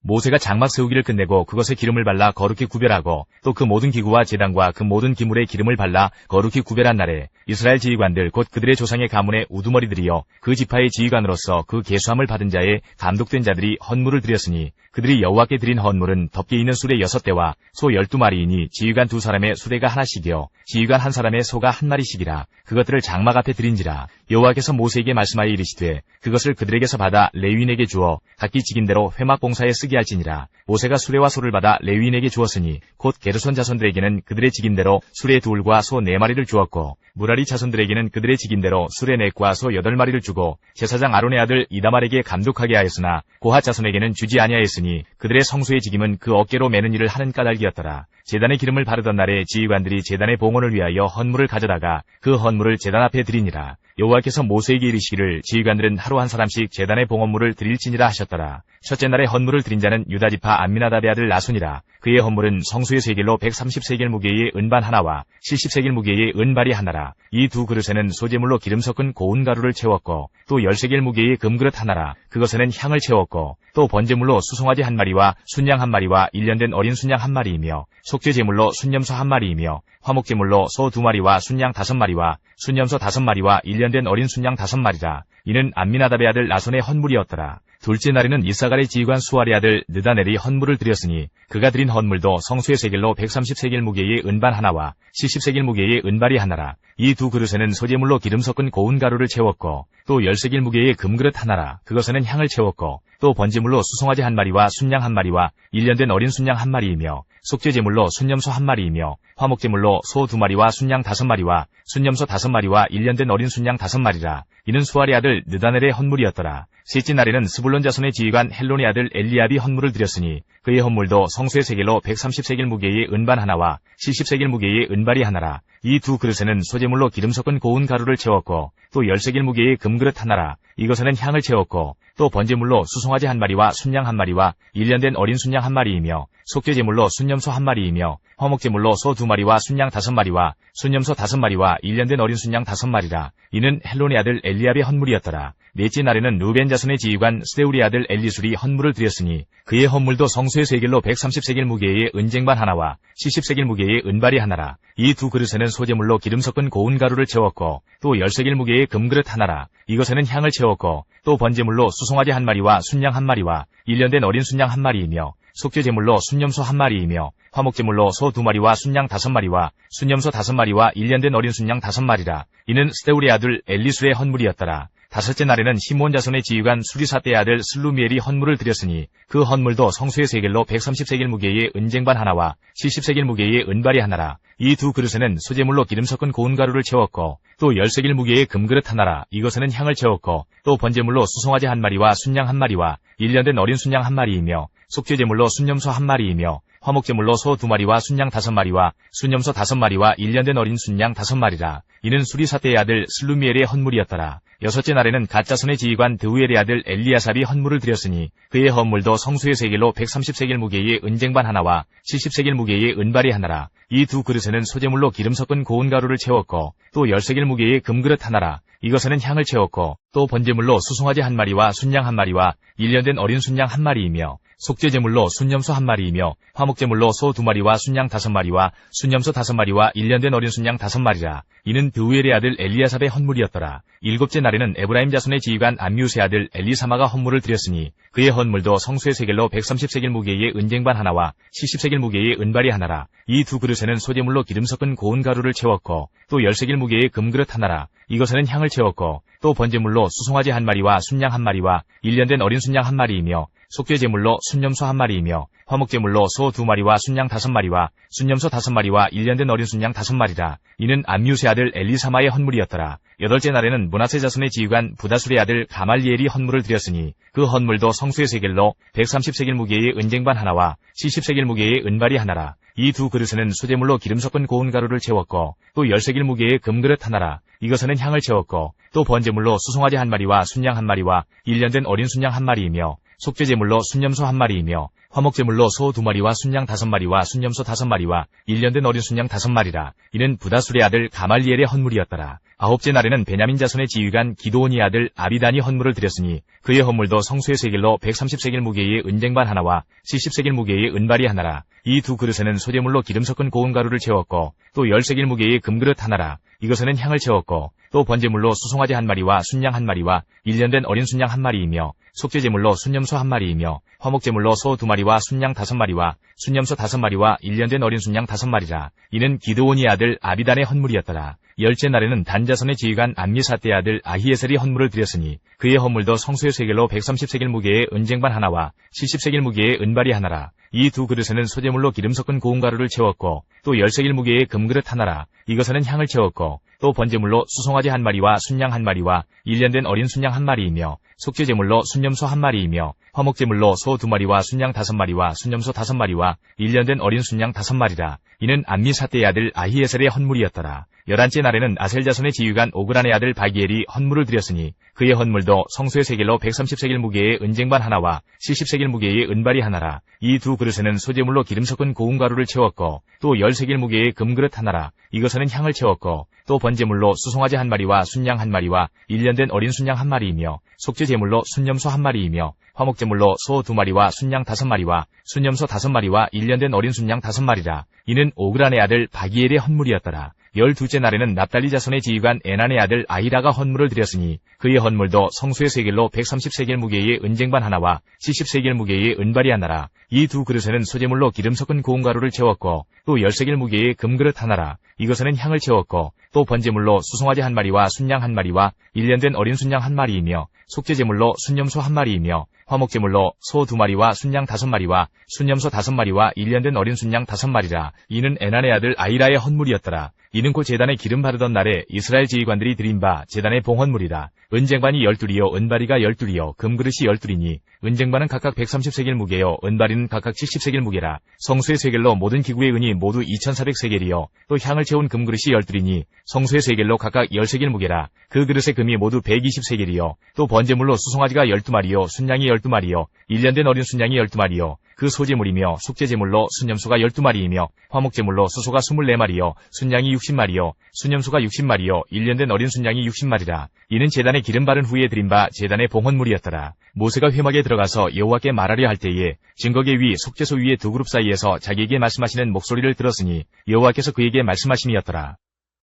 모세가 장막 세우기를 끝내고 그것에 기름을 발라 거룩히 구별하고 또 그 모든 기구와 제단과 그 모든 기물에 기름을 발라 거룩히 구별한 날에 이스라엘 지휘관들 곧 그들의 조상의 가문의 우두머리들이여 그 지파의 지휘관으로서 그 계수함을 받은 자의 감독된 자들이 헌물을 드렸으니 그들이 여호와께 드린 헌물은 덮개 있는 수레 6대와 소 12마리이니 지휘관 2사람의 수레가 하나씩이요 지휘관 1사람의 소가 1마리씩이라. 그것들을 장막 앞에 드린지라. 여호와께서 모세에게 말씀하여 이르시되 그것을 그들에게서 받아 레위인에게 주어 각기 직임대로 회막 봉사에 쓰게 할지니라. 모세가 수레와 소를 받아 레위인에게 주었으니 곧 게르손 자손들에게는 그들의 직임대로 수레 2과 소 4마리를 주었고 무라리 자손들에게는 그들의 직임대로 수레 4과 소 8마리를 주고 제사장 아론의 아들 이다말에게 감독하게 하였으나 고핫 자손에게는 주지 아니하였으니 그들의 성소의 직임은 그 어깨로 매는 일을 하는 까닭이었더라. 제단의 기름을 바르던 날에 지휘관들이 제단의 봉헌을 위하여 헌물을 가져다가 그 헌물을 제단 앞에 드리니라. 여호와께서 모세에게 이르시기를 지휘관들은 하루 한 사람씩 제단의 봉헌물을 드릴지니라 하셨더라. 첫째 날에 헌물을 드린 자는 유다지파 암미나답의 아들 나손이라. 그의 헌물은 성수의 세겔로 130세겔 무게의 은반 하나와 70세겔 무게의 은발이 하나라. 이 두 그릇에는 소제물로 기름 섞은 고운 가루를 채웠고 또 10세겔 무게의 금그릇 하나라. 그것에는 향을 채웠고 또 번제물로 수송아지 1마리와 순양 1마리와 1년 된 어린 순양 1마리이며 속죄제물로 순염소 1마리이며 화목제물로 소 2마리와 순양 5마리와 순염소 5마리와 1년 된 어린 순양 5마리라. 이는 암미나답의 아들 나손의 헌물이었더라. 둘째 날에는 이사갈의 지휘관 수알의 아들 느다넬이 헌물을 드렸으니 그가 드린 헌물도 성수의 세겔로 130세겔 무게의 은반 하나와 70세겔 무게의 은발이 하나라. 이 두 그릇에는 소제물로 기름 섞은 고운 가루를 채웠고 또 10세겔 무게의 금그릇 하나라. 그것에는 향을 채웠고 또 번제물로 수송아지 1마리와 순양 1마리와 1년 된 어린 순양 1마리이며 속죄제물로 순염소 1마리이며 화목제물로 소 2마리와 순양 5마리와 순염소 5마리와 1년 된 어린 순양 5마리라. 이는 수알의 아들 느다넬의 헌물이었더라. 셋째 날에는 스불론 자손의 지휘관 헬론의 아들 엘리압이 헌물을 드렸으니 그의 헌물도 성수의 세겔로 130세겔 무게의 은반 하나와 70세겔 무게의 은발이 하나라. 이 두 그릇에는 소제물로 기름 섞은 고운 가루를 채웠고 또 10세겔 무게의 금그릇 하나라. 이것에는 향을 채웠고 또 번제물로 수송아지 1마리와 순양 1마리와 1년 된 어린 순양 1마리이며 속죄제물로 순염소 1마리이며 화목제물로 소 2마리와 순양 5마리와 순염소 5마리와 1년 된 어린 순양 5마리라. 이는 헬론의 아들 엘리압의 헌물이었더라. 넷째 날에는 루벤 자손의 지휘관 스데울의 아들 엘리술이 헌물을 드렸으니 그의 헌물도 성수의 세겔로 130세겔 무게의 은쟁반 하나와 70세겔 무게의 은발이 하나라. 이 두 그릇에는 소제물로 기름 섞은 고운 가루를 채웠고 또 10세겔 무게의 금그릇 하나라. 이것에는 향을 채웠고 또 번제물로 수송아지 1마리와 순양 1마리와 1년 된 어린 순양 1마리이며 속죄제물로 순염소 1마리이며 화목제물로 소 2마리와 순양 5마리와 순염소 5마리와 1년 된 어린 순양 5마리라. 이는 스데울의 아들 엘리술의 헌물이었더라. 다섯째 날에는 시몬 자손의 지휘관 수리사떼의 아들 슬루미엘이 헌물을 드렸으니 그 헌물도 성수의 세겔로 130세겔 무게의 은쟁반 하나와 70세겔 무게의 은발이 하나라. 이 두 그릇에는 소제물로 기름 섞은 고운 가루를 채웠고 또 10세겔 무게의 금그릇 하나라. 이것에는 향을 채웠고 또 번제물로 수송아지 1마리와 순양 1마리와 1년 된 어린 순양 1마리이며 속죄제물로 순염소 1마리이며 화목제물로 소 2마리와 순양 5마리와 순염소 5마리와 1년 된 어린 순양 5마리라. 이는 수리사대의 아들 슬루미엘의 헌물이었더라. 여섯째 날에는 갓자손의 지휘관 드우엘의 아들 엘리야삽이 헌물을 드렸으니 그의 헌물도 성수의 세겔로 130세겔 무게의 은쟁반 하나와 70세겔 무게의 은발이 하나라. 이 두 그릇에는 소재물로 기름 섞은 고운 가루를 채웠고 또 10세겔 무게의 금그릇 하나라. 이것에는 향을 채웠고 또 번제물로 수송아지 1마리와 순양 1마리와 1년 된 어린 순양 1마리이며 속죄제물로 순염소 1마리이며 화목제물로 소 2마리와 순양 5마리와 순염소 5마리와 1년 된 어린 순양 5마리라. 이는 드우엘의 아들 엘리야삽의 헌물이었더라. 일곱째 날에는 에브라임 자손의 지휘관 암미우스의 아들 엘리사마가 헌물을 드렸으니 그의 헌물도 성수의 세겔로 130세겔 무게의 은쟁반 하나와 70세겔 무게의 은발이 하나라. 이 두 그릇에는 소재물로 기름 섞은 고운 가루를 채웠고 또 10세겔 무게의 금그릇 하나라. 이것에는 향을 채웠고 또 번제물로 수송아지 1마리와 순양 1마리와 1년 된 어린 순양 1마리이며 속죄제물로 순염소 1마리이며 화목제물로 소 2마리와 순양 5마리와 순염소 5마리와 1년 된 어린 순양 5마리라. 이는 암미우스의 아들 엘리사마의 헌물이었더라. 여덟째 날에는 므낫세 자손의 지휘관 부다술의 아들 가말리엘이 헌물을 드렸으니 그 헌물도 성수의 세겔로 130세겔 무게의 은쟁반 하나와 70세겔 무게의 은발이 하나라. 이 두 그릇에는 소재물로 기름 섞은 고운 가루를 채웠고 또 10세겔 무게의 금그릇 하나라. 이것에는 향을 채웠고 또 번제물로 수송아지 1마리와 순양 1마리와 1년 된 어린 순양 1마리이며 속죄제물로 순염소 1마리이며 화목제물로 소 2마리와 순양 5마리와 순염소 5마리와 1년 된 어린 순양 5마리라. 이는 부다술의 아들 가말리엘의 헌물이었더라. 아홉째 날에는 베냐민 자손의 지휘관 기드온의 아들 아비단이 헌물을 드렸으니 그의 헌물도 성수의 세겔로 130세겔 무게의 은쟁반 하나와 70세겔 무게의 은발이 하나라. 이 두 그릇에는 소재물로 기름 섞은 고운 가루를 채웠고 또 10세겔 무게의 금그릇 하나라. 이것에는 향을 채웠고 또 번제물로 수송아지 1마리와 순양 1마리와 1년 된 어린 순양 1마리이며 속죄제물로 순염소 1마리이며 화목제물로 소 2마리와 순양 5마리와 순염소 5마리와 1년 된 어린 순양 5마리라. 이는 기드온의 아들 아비단의 헌물이었더라. 열째 날에는 단자손의 지휘관 암미사대의 아들 아히에셀이 헌물을 드렸으니 그의 헌물도 성수의 세겔로 130세겔 무게의 은쟁반 하나와 70세겔 무게의 은발이 하나라. 이 두 그릇에는 소재물로 기름 섞은 고운 가루를 채웠고 또 10세겔 무게의 금그릇 하나라. 이것에는 향을 채웠고 또 번제물로 수송아지 1마리와 순양 1마리와 1년 된 어린 순양 1마리이며 속죄제물로 순염소 1마리이며 화목제물로 소 2마리와 순양 5마리와 순염소 5마리와 1년 된 어린 순양 5마리라. 이는 암미사대의 아들 아히에셀의 헌물이었더라. 11째 날에는 아셀 자손의 지휘관 오그란의 아들 바기엘이 헌물을 드렸으니 그의 헌물도 성수의 세겔로 130세겔 무게의 은쟁반 하나와 70세겔 무게의 은발이 하나라. 이 두 그릇에는 소재물로 기름 섞은 고운 가루를 채웠고 또 10세겔 무게의 금그릇 하나라. 이것에는 향을 채웠고 또 번제물로 수송아지 1마리와 순양 1마리와 1년 된 어린 순양 1마리이며 속죄제물로 순염소 1마리이며 화목제물로 소 2마리와 순양 5마리와 순염소 5마리와 1년 된 어린 순양 5마리라. 이는 오그란의 아들 바기엘의 헌물이었더라. 12째 날에는 납달리 자손의 지휘관 에난의 아들 아히라가 헌물을 드렸으니 그의 헌물도 성수의 세겔로 130세겔 무게의 은쟁반 하나와 70세겔 무게의 은발이 하나라. 이 두 그릇에는 소재물로 기름 섞은 고운 가루를 채웠고 또 10세겔 무게의 금그릇 하나라. 이것에는 향을 채웠고 또 번제물로 수송아지 1마리와 순양 1마리와 1년 된 어린 순양 1마리이며 속죄제물로 순염소 1마리이며 화목제물로 소 2마리와 순양 5마리와 순염소 5마리와 1년 된 어린 순양 5마리라. 이는 에난의 아들 아히라의 헌물이었더라. 이는 곧 제단에 기름 바르던 날에 이스라엘 지휘관들이 드린 바 제단의 봉헌물이라. 은쟁반이 12이요 은바리가 12이요 금그릇이 12이니 은쟁반은 각각 130세겔 무게요 은바리는 각각 70세겔 무게라. 성수의 세겔로 모든 기구의 은이 모두 2400세겔이요 또 향을 채운 금그릇이 12이니 성수의 세겔로 각각 10세겔 무게라. 그 그릇의 금이 모두 120세겔이요 또 번제물로 수송아지가 12마리요 순양이 12마리요 1년 된 어린 순양이 12마리요 그 소제물이며 속죄제물로 순염소가 12마리이며 화목제물로 수소가 24마리요 순양이 60마리요 순염소가 60마리요 1년 된 어린 순양이 60마리라. 이는 제단에 기름 바른 후에 드린 바 제단의 봉헌물이었더라. 모세가 회막에 들어가서 여호와께 말하려 할 때에 증거계 위 속죄소 위의 두 그룹 사이에서 자기에게 말씀하시는 목소리를 들었으니 여호와께서 그에게 말씀하심이었더라.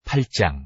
8장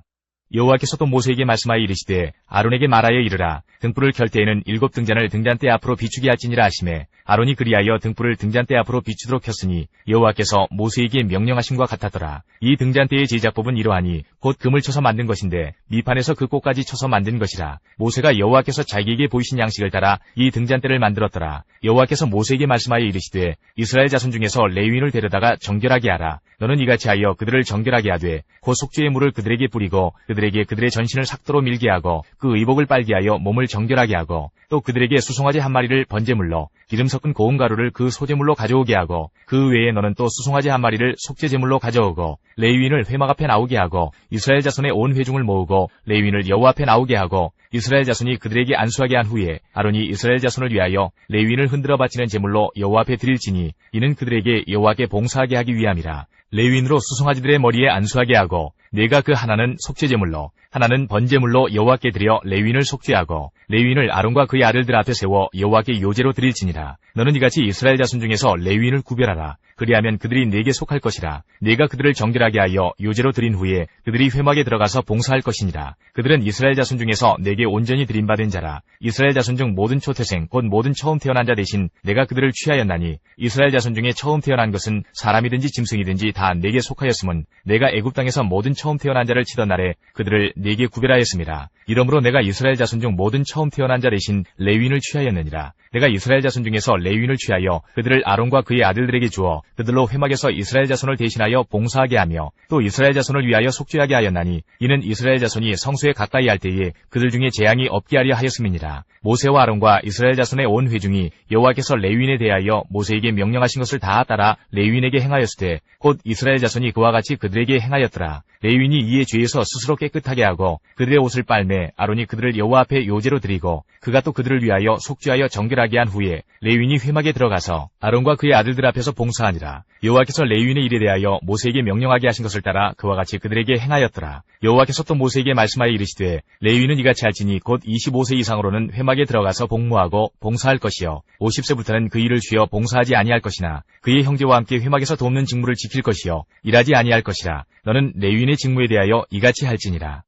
여호와께서 또 모세에게 말씀하여 이르시되 아론에게 말하여 이르라. 등불을 켤 때에는 7 등잔을 등잔대 앞으로 비추게 할지니라 하시매 아론이 그리하여 등불을 등잔대 앞으로 비추도록 켰으니 여호와께서 모세에게 명령하심과 같았더라. 이 등잔대의 제작법은 이러하니 곧 금을 쳐서 만든 것인데 밑판에서 그 꼭까지 쳐서 만든 것이라. 모세가 여호와께서 자기에게 보이신 양식을 따라 이 등잔대를 만들었더라. 여호와께서 모세에게 말씀하여 이르시되 이스라엘 자손 중에서 레위인을 데려다가 정결하게 하라. 너는 이같이 하여 그들을 정결하게 하되 곧 속죄의 물을 그들에게 뿌리고 그들에게 그들의 전신을 삭도로 밀게 하고 그 의복을 빨게 하여 몸을 정결하게 하고 또 그들에게 수송아지 한 마리를 번제물로 기름 섞은 고운 가루를 그 소제물로 가져오게 하고 그 외에 너는 또 수송아지 한 마리를 속죄제물로 가져오고 레위인을 회막 앞에 나오게 하고 이스라엘 자손의 온 회중을 모으고 레위인을 여호와 앞에 나오게 하고 이스라엘 자손이 그들에게 안수하게 한 후에 아론이 이스라엘 자손을 위하여 레위인을 흔들어 바치는 제물로 여호와 앞에 드릴지니 이는 그들에게 여호와께 봉사하게 하기 위함이라. 레위인으로 수송아지들의 머리에 안수하게 하고 내가 그 하나는 속죄제물로 하나는 번제물로 여호와께 드려 레위인을 속죄하고 레위인을 아론과 그의 아들들 앞에 세워 여호와께 요제로 드릴지니라. 너는 이같이 이스라엘 자손 중에서 레위인을 구별하라. 그리하면 그들이 내게 속할 것이라. 내가 그들을 정결하게 하여 요제로 드린 후에 그들이 회막에 들어가서 봉사할 것이니라. 그들은 이스라엘 자손 중에서 내게 온전히 드림받은 자라. 이스라엘 자손 중 모든 초태생 곧 모든 처음 태어난 자 대신 내가 그들을 취하였나니 이스라엘 자손 중에 처음 태어난 것은 사람이든지 짐승이든지 다 내게 속하였음은 내가 애굽 땅에서 모든 처음 태어난 자를 치던 날에 그들을 내게 구별하였습니다. 이러므로 내가 이스라엘 자손 중 모든 처음 태어난 자 대신 레위인을 취하였느니라. 내가 이스라엘 자손 중에서 레위인을 취하여 그들을 아론과 그의 아들들에게 주어 그들로 회막에서 이스라엘 자손을 대신하여 봉사하게 하며 또 이스라엘 자손을 위하여 속죄하게 하였나니 이는 이스라엘 자손이 성소에 가까이 할 때에 그들 중에 재앙이 없게 하려 하였음이니라. 모세와 아론과 이스라엘 자손의 온 회중이 여호와께서 레위인에 대하여 모세에게 명령하신 것을 다 따라 레위인에게 행하였으되 곧 이스라엘 자손이 그와 같이 그들에게 행하였더라. 레위인이 이에 죄에서 스스로 깨끗하게 하고 그들의 옷을 빨매 아론이 그들을 여호와 앞에 요제로 드리고 그가 또 그들을 위하여 속죄하여 정결하게 한 후에 레위인이 회막에 들어가서 아론과 그의 아들들 앞에서 봉사하니라. 여호와께서 레위인의 일에 대하여 모세에게 명령하게 하신 것을 따라 그와 같이 그들에게 행하였더라. 여호와께서 또 모세에게 말씀하여 이르시되 레위인은 이같이 할지니 곧 25세 이상으로는 회막에 들어가서 복무하고 봉사할 것이요 50세부터는 그 일을 쉬어 봉사하지 아니할 것이나 그의 형제와 함께 회막에서 돕는 직무를 지킬 것이요 일하지 아니할 것이라. 너는 레위인의 직무에 대하여 이같이 할지니라.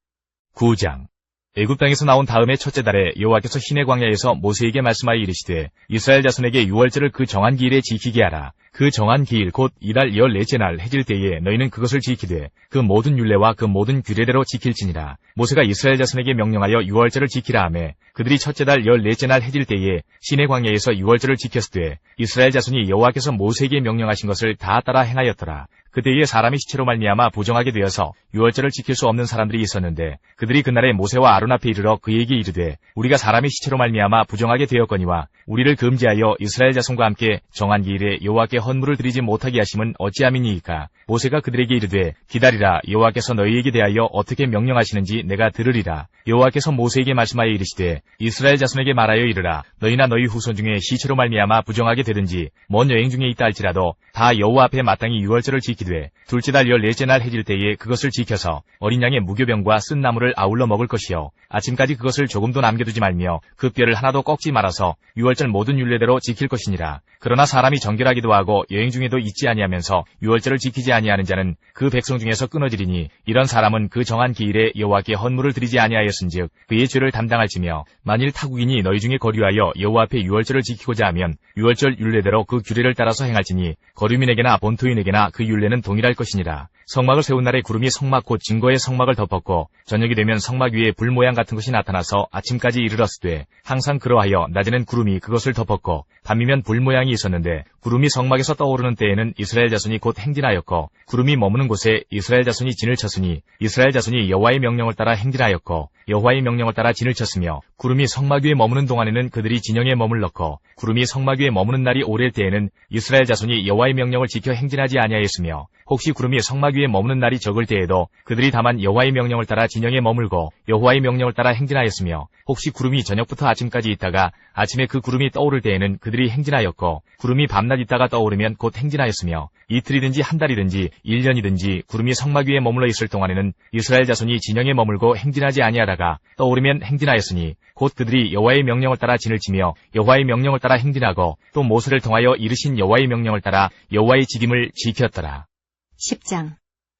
9장 애굽 땅에서 나온 다음에 첫째 달에 여호와께서 시내 광야에서 모세에게 말씀하여 이르시되 이스라엘 자손에게 유월절을 그 정한 기일에 지키게 하라. 그 정한 기일 곧 이달 14째 날 해질 때에 너희는 그것을 지키되 그 모든 율례와 그 모든 규례대로 지킬지니라. 모세가 이스라엘 자손에게 명령하여 유월절을 지키라 하매 그들이 첫째 달 14째 날 해질 때에 시내 광야에서 유월절을 지켰으되 이스라엘 자손이 여호와께서 모세에게 명령하신 것을 다 따라 행하였더라. 그때에 사람이 시체로 말미암아 부정하게 되어서 유월절을 지킬 수 없는 사람들이 있었는데 그들이 그날에 모세와 아론 앞에 이르러 그에게 이르되 우리가 사람이 시체로 말미암아 부정하게 되었거니와 우리를 금지하여 이스라엘 자손과 함께 정한 기일에 여호와께 헌물을 드리지 못하게 하심은 어찌함이니이까. 모세가 그들에게 이르되 기다리라. 여호와께서 너희에게 대하여 어떻게 명령하시는지 내가 들으리라. 여호와께서 모세에게 말씀하여 이르시되 이스라엘 자손에게 말하여 이르라. 너희나 너희 후손 중에 시체로 말미암아 부정하게 되든지 먼 여행 중에 있다 할지라도 다 여호와 앞에 마땅히 유월절을 지키되 둘째 달 14째 날 해질 때에 그것을 지켜서 어린 양의 무교병과 쓴 나물을 아울러 먹을 것이요 아침까지 그것을 조금도 남겨두지 말며 그 뼈를 하나도 꺾지 말아서 유월절 모든 율례대로 지킬 것이니라. 그러나 사람이 정결하기도 하고 여행 중에도 잊지 아니하면서 유월절을 지키지 아니하는 자는 그 백성 중에서 끊어지리니 이런 사람은 그 정한 기일에 여호와께 헌물을 드리지 아니하였은즉 그의 죄를 담당할지며 만일 타국인이 너희 중에 거류하여 여호와 앞에 유월절을 지키고자 하면 유월절 율례대로 그 규례를 따라서 행할지니 거류민에게나 본토인에게나 그 율례는 동일할 것이니라. 성막을 세운 날에 구름이 성막 곧 증거의 성막을 덮었고 저녁이 되면 성막 위에 불 모양 같은 것이 나타나서 아침까지 이르렀으되 항상 그러하여 낮에는 구름이 그것을 덮었고 밤이면 불 모양이 있었는데 구름이 성막에서 떠오르는 때에는 이스라엘 자손이 곧 행진하였고 구름이 머무는 곳에 이스라엘 자손이 진을 쳤으니 이스라엘 자손이 여호와의 명령을 따라 행진하였고 여호와의 명령을 따라 진을 쳤으며 구름이 성막 위에 머무는 동안에는 그들이 진영에 머물렀고 구름이 성막 위에 머무는 날이 오랠 때에는 이스라엘 자손이 여호와의 명령을 지켜 행진하지 아니하였으며 혹시 구름이 성막 위에 머무는 날이 적을 때에도 그들이 다만 여호와의 명령을 따라 진영에 머물고 여호와의 명령을 따라 행진하였으며 혹시 구름이 저녁부터 아침까지 있다가 아침에 그 구름이 떠오를 때에는 그들이 행진하였고 구름이 밤낮 있다가 떠오르면 곧 행진하였으며 이틀이든지 한 달이든지 1년이든지 구름이 성막 위에 머물러 있을 동안에는 이스라엘 자손이 진영에 머물고 행진하지 아니하다가 떠오르면 행진하였으니 곧 그들이 여호와의 명령을 따라 진을 치며 여호와의 명령을 따라 행진하고 또 모세를 통하여 이르신 여호와의 명령을 따라 여호와의 직임을 지켰더라. 10장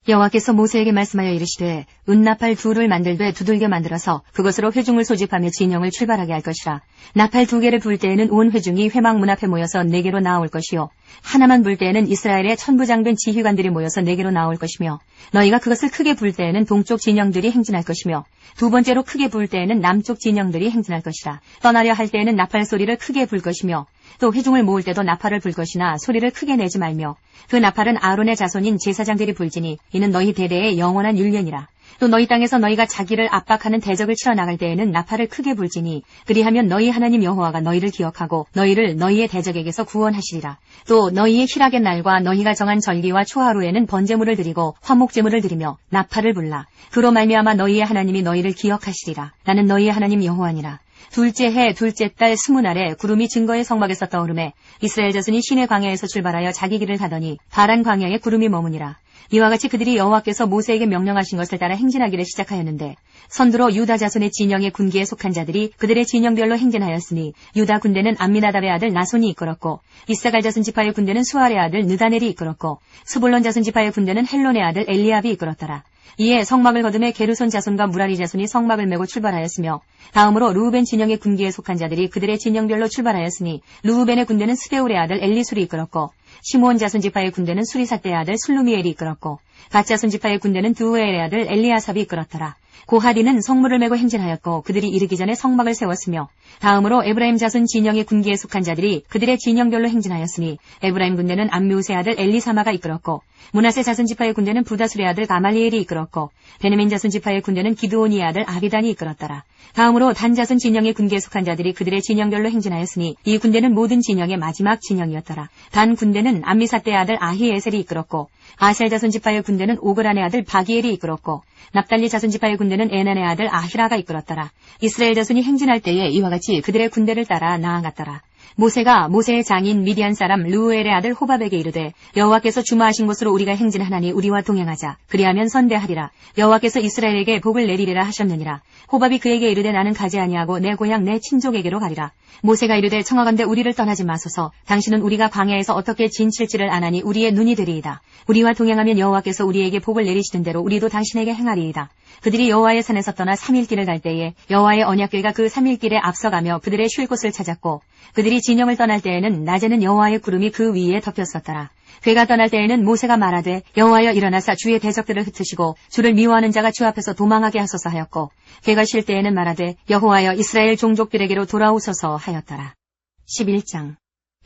여호와께서 모세에게 말씀하여 이르시되 은나팔 둘을 만들되 두들겨 만들어서 그것으로 회중을 소집하며 진영을 출발하게 할 것이라. 나팔 2개를 불 때에는 온 회중이 회막 문 앞에 모여서 내게로 나올 것이요 하나만 불 때에는 이스라엘의 천부장된 지휘관들이 모여서 내게로 나올 것이며 너희가 그것을 크게 불 때에는 동쪽 진영들이 행진할 것이며 두 번째로 크게 불 때에는 남쪽 진영들이 행진할 것이라. 떠나려 할 때에는 나팔 소리를 크게 불 것이며 또 회중을 모을 때도 나팔을 불 것이나 소리를 크게 내지 말며 그 나팔은 아론의 자손인 제사장들이 불지니 이는 너희 대대의 영원한 율례니라. 또 너희 땅에서 너희가 자기를 압박하는 대적을 치러 나갈 때에는 나팔을 크게 불지니 그리하면 너희 하나님 여호와가 너희를 기억하고 너희를 너희의 대적에게서 구원하시리라. 또 너희의 희락의 날과 너희가 정한 절기와 초하루에는 번제물을 드리고 화목제물을 드리며 나팔을 불라. 그로 말미암아 너희의 하나님이 너희를 기억하시리라. 나는 너희의 하나님 여호와니라. 둘째 해 둘째 달 20날에 구름이 증거의 성막에서 떠오르매 이스라엘 자손이 시내 광야에서 출발하여 자기 길을 가더니 바란 광야에 구름이 머무니라. 이와 같이 그들이 여호와께서 모세에게 명령하신 것을 따라 행진하기를 시작하였는데 선두로 유다 자손의 진영의 군기에 속한 자들이 그들의 진영별로 행진하였으니 유다 군대는 암미나답의 아들 나손이 이끌었고 이사갈 자손 지파의 군대는 수알의 아들 느다넬이 이끌었고 스불론 자손 지파의 군대는 헬론의 아들 엘리압이 이끌었더라. 이에 성막을 거두매 게르손 자손과 무라리 자손이 성막을 메고 출발하였으며 다음으로 르우벤 진영의 군기에 속한 자들이 그들의 진영별로 출발하였으니 르우벤의 군대는 스베울의 아들 엘리술이 이끌었고 시므온 자손 지파의 군대는 수리사떼의 아들 술루미엘이 이끌었고 갓 자손 지파의 군대는 드우엘의 아들 엘리아삽이 이끌었더라. 고하디는 성물을 메고 행진하였고 그들이 이르기 전에 성막을 세웠으며 다음으로 에브라임 자손 진영의 군기에 속한 자들이 그들의 진영별로 행진하였으니 에브라임 군대는 암미우스의 아들 엘리사마가 이끌었고 므낫세 자손 지파의 군대는 부다술의 아들 가말리엘이 이끌었고 베냐민 자손 지파의 군대는 기드오니의 아들 아비단이 이끌었더라. 다음으로 단 자손 진영의 군기에 속한 자들이 그들의 진영별로 행진하였으니 이 군대는 모든 진영의 마지막 진영이었더라. 단 군대는 암미사떼의 아들 아히에셀이 이끌었고 아셀 자손 지파의 군대는 오그란의 아들 바기엘이 이끌었고 납달리 자손 지파의 군대는 에난의 아들 아히라가 이끌었더라. 이스라엘 자손이 행진할 때에 이와 같이 그들의 군대를 따라 나아갔더라. 모세가 모세의 장인 미디안 사람 르우엘의 아들 호밥에게 이르되 여호와께서 주마하신 곳으로 우리가 행진하나니 우리와 동행하자. 그리하면 선대하리라. 여호와께서 이스라엘에게 복을 내리리라 하셨느니라. 호밥이 그에게 이르되 나는 가지 아니하고 내 고향 내 친족에게로 가리라. 모세가 이르되 청하건대 우리를 떠나지 마소서. 당신은 우리가 광야에서 어떻게 진칠지를 아나니 우리의 눈이 되리이다. 우리와 동행하면 여호와께서 우리에게 복을 내리시는 대로 우리도 당신에게 행하리이다. 그들이 여호와의 산에서 떠나 3일 길을 갈 때에 여호와의 언약궤가 그 3일 길에 앞서가며 그들의 쉴 곳을 찾았고 그들이 진영을 떠날 때에는 낮에는 여호와의 구름이 그 위에 덮였었더라. 궤가 떠날 때에는 모세가 말하되 여호와여 일어나사 주의 대적들을 흩으시고 주를 미워하는 자가 주 앞에서 도망하게 하소서 하였고 궤가 쉴 때에는 말하되 여호와여 이스라엘 종족들에게로 돌아오소서 하였더라. 11장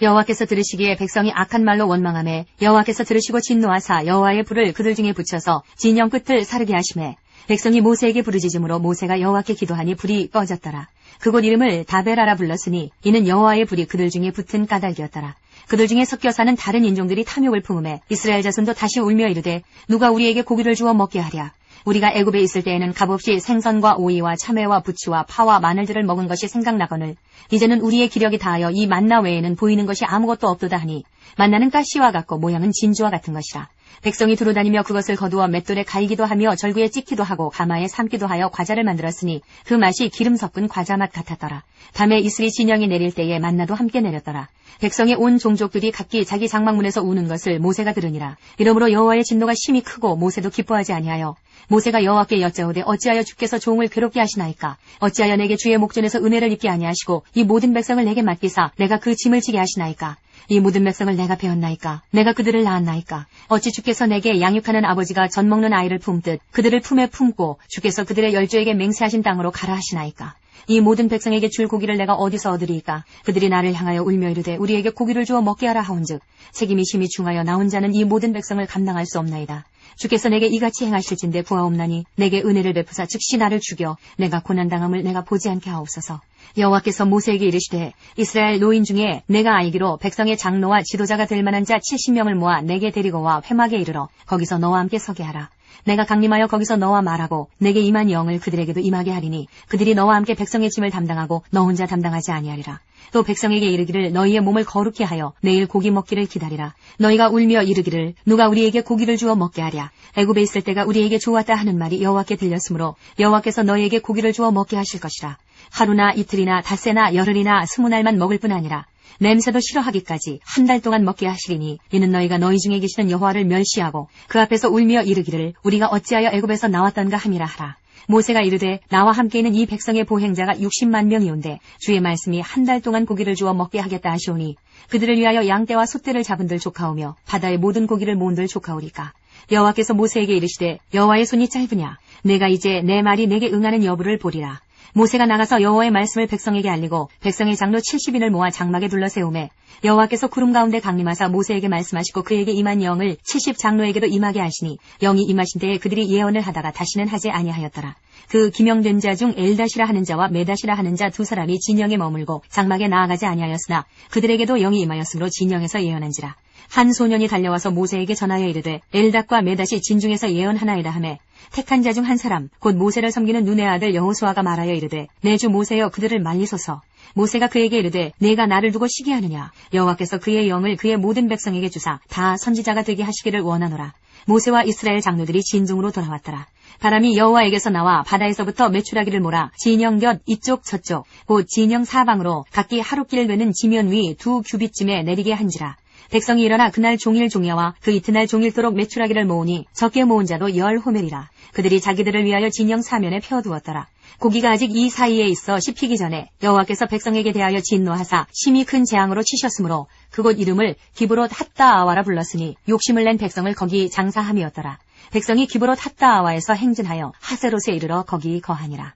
여호와께서 들으시기에 백성이 악한 말로 원망하매 여호와께서 들으시고 진노하사 여호와의 불을 그들 중에 붙여서 진영 끝을 사르게 하시매 백성이 모세에게 부르짖음으로 모세가 여호와께 기도하니 불이 꺼졌더라. 그곳 이름을 다베라라 불렀으니 이는 여호와의 불이 그들 중에 붙은 까닭이었더라. 그들 중에 섞여 사는 다른 인종들이 탐욕을 품음에 이스라엘 자손도 다시 울며 이르되 누가 우리에게 고기를 주어 먹게 하랴. 우리가 애굽에 있을 때에는 값없이 생선과 오이와 참외와 부추와 파와 마늘들을 먹은 것이 생각나거늘 이제는 우리의 기력이 다하여 이 만나 외에는 보이는 것이 아무것도 없도다 하니 만나는 가시와 같고 모양은 진주와 같은 것이라. 백성이 두루다니며 그것을 거두어 맷돌에 갈기도 하며 절구에 찍기도 하고 가마에 삶기도 하여 과자를 만들었으니 그 맛이 기름 섞은 과자 맛 같았더라. 밤에 이슬이 진영이 내릴 때에 만나도 함께 내렸더라. 백성의 온 종족들이 각기 자기 장막문에서 우는 것을 모세가 들으니라. 이러므로 여호와의 진노가 심히 크고 모세도 기뻐하지 아니하여 모세가 여호와께 여짜오되 어찌하여 주께서 종을 괴롭게 하시나이까. 어찌하여 내게 주의 목전에서 은혜를 입게 아니하시고 이 모든 백성을 내게 맡기사 내가 그 짐을 지게 하시나이까. 이 모든 백성을 내가 배웠나이까. 내가 그들을 낳았나이까. 어찌 주께서 내게 양육하는 아버지가 젖 먹는 아이를 품듯 그들을 품에 품고 주께서 그들의 열조에게 맹세하신 땅으로 가라 하시나이까. 이 모든 백성에게 줄 고기를 내가 어디서 얻으리이까. 그들이 나를 향하여 울며 이르되 우리에게 고기를 주어 먹게 하라 하온즉 책임이 심히 중하여 나 혼자는 이 모든 백성을 감당할 수 없나이다. 주께서 내게 이같이 행하실진대 구하옵나니 내게 은혜를 베푸사 즉시 나를 죽여 내가 고난당함을 내가 보지 않게 하옵소서. 여호와께서 모세에게 이르시되 이스라엘 노인 중에 내가 알기로 백성의 장로와 지도자가 될 만한 자 70명을 모아 내게 데리고 와 회막에 이르러 거기서 너와 함께 서게 하라. 내가 강림하여 거기서 너와 말하고 내게 임한 영을 그들에게도 임하게 하리니 그들이 너와 함께 백성의 짐을 담당하고 너 혼자 담당하지 아니하리라. 또 백성에게 이르기를 너희의 몸을 거룩히 하여 내일 고기 먹기를 기다리라. 너희가 울며 이르기를 누가 우리에게 고기를 주어 먹게 하랴. 애굽에 있을 때가 우리에게 좋았다 하는 말이 여호와께 들렸으므로 여호와께서 너희에게 고기를 주어 먹게 하실 것이라. 하루나 이틀이나 닷새나 열흘이나 20날만 먹을 뿐 아니라 냄새도 싫어하기까지 한 달 동안 먹게 하시리니 이는 너희가 너희 중에 계시는 여호와를 멸시하고 그 앞에서 울며 이르기를 우리가 어찌하여 애굽에서 나왔던가 함이라 하라. 모세가 이르되 나와 함께 있는 이 백성의 보행자가 60만 명이온데 주의 말씀이 한 달 동안 고기를 주어 먹게 하겠다 하시오니 그들을 위하여 양떼와 소떼를 잡은들 조카오며 바다의 모든 고기를 모은들 조카오리까. 여호와께서 모세에게 이르시되 여호와의 손이 짧으냐. 내가 이제 내 말이 내게 응하는 여부를 보리라. 모세가 나가서 여호와의 말씀을 백성에게 알리고 백성의 장로 70인을 모아 장막에 둘러세우매 여호와께서 구름 가운데 강림하사 모세에게 말씀하시고 그에게 임한 영을 70 장로에게도 임하게 하시니 영이 임하신 때에 그들이 예언을 하다가 다시는 하지 아니하였더라. 그 기명된 자 중 엘다시라 하는 자와 메다시라 하는 자 두 사람이 진영에 머물고 장막에 나아가지 아니하였으나 그들에게도 영이 임하였으므로 진영에서 예언한지라. 한 소년이 달려와서 모세에게 전하여 이르되 엘닷과 메닷이 진중에서 예언하나이다 하매 택한 자 중 한 사람 곧 모세를 섬기는 눈의 아들 여호수아가 말하여 이르되 내 주 모세여 그들을 말리소서. 모세가 그에게 이르되 내가 나를 두고 시기하느냐. 여호와께서 그의 영을 그의 모든 백성에게 주사 다 선지자가 되게 하시기를 원하노라. 모세와 이스라엘 장로들이 진중으로 돌아왔더라. 바람이 여호와에게서 나와 바다에서부터 메추라기를 몰아 진영 곁 이쪽 저쪽 곧 진영 사방으로 각기 하루길 되는 지면 위 2규빗쯤에 내리게 한지라. 백성이 일어나 그날 종일 종야와 그 이튿날 종일토록 메추라기를 모으니 적게 모은 자도 10호멜이라. 그들이 자기들을 위하여 진영 사면에 펴두었더라. 고기가 아직 이 사이에 있어 씹히기 전에 여호와께서 백성에게 대하여 진노하사 심히 큰 재앙으로 치셨으므로 그곳 이름을 기브롯 핫다아와라 불렀으니 욕심을 낸 백성을 거기 장사함이었더라. 백성이 기브롯 핫다아와에서 행진하여 하세롯에 이르러 거기 거하니라.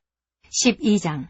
12장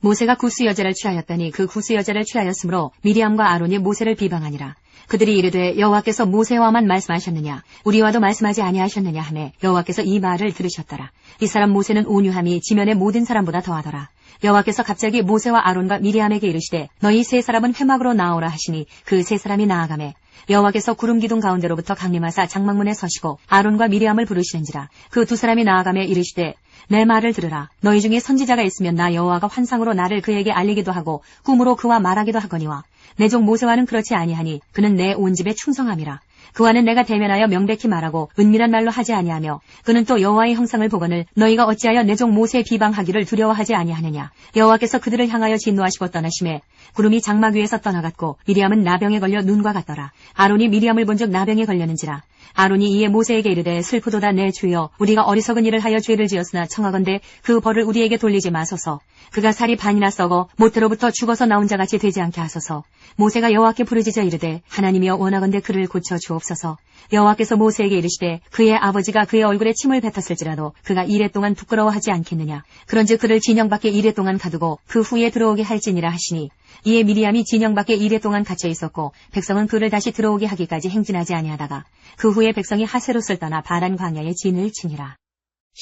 모세가 구스 여자를 취하였더니 그 구스 여자를 취하였으므로 미리암과 아론이 모세를 비방하니라. 그들이 이르되 여호와께서 모세와만 말씀하셨느냐 우리와도 말씀하지 아니하셨느냐 하매 여호와께서 이 말을 들으셨더라. 이 사람 모세는 온유함이 지면의 모든 사람보다 더하더라. 여호와께서 갑자기 모세와 아론과 미리암에게 이르시되 너희 세 사람은 회막으로 나오라 하시니 그 세 사람이 나아가매 여호와께서 구름 기둥 가운데로부터 강림하사 장막문에 서시고 아론과 미리암을 부르시는지라. 그 두 사람이 나아가며 이르시되 내 말을 들으라. 너희 중에 선지자가 있으면 나 여호와가 환상으로 나를 그에게 알리기도 하고 꿈으로 그와 말하기도 하거니와 내 종 모세와는 그렇지 아니하니 그는 내 온 집에 충성함이라. 그와는 내가 대면하여 명백히 말하고 은밀한 말로 하지 아니하며 그는 또 여호와의 형상을 보거늘 너희가 어찌하여 내 종 모세 비방하기를 두려워하지 아니하느냐. 여호와께서 그들을 향하여 진노하시고 떠나심에 구름이 장막 위에서 떠나갔고 미리암은 나병에 걸려 눈과 같더라. 아론이 미리암을 본즉 나병에 걸렸는지라. 아론이 이에 모세에게 이르되 슬프도다 내 주여 우리가 어리석은 일을 하여 죄를 지었으나 청하건대 그 벌을 우리에게 돌리지 마소서. 그가 살이 반이나 썩어 모태로부터 죽어서 나온 자같이 되지 않게 하소서. 모세가 여호와께 부르짖어 이르되 하나님이여 원하건대 그를 고쳐 주옵소서. 여호와께서 모세에게 이르시되 그의 아버지가 그의 얼굴에 침을 뱉었을지라도 그가 이레 동안 부끄러워하지 않겠느냐. 그런즉 그를 진영 밖에 이레 동안 가두고 그 후에 들어오게 할지니라 하시니 이에 미리암이 진영 밖에 이레 동안 갇혀 있었고 백성은 그를 다시 들어오게 하기까지 행진하지 아니하다가 그 후에 백성이 하세롯을 떠나 바란 광야에 진을 치니라.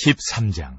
13장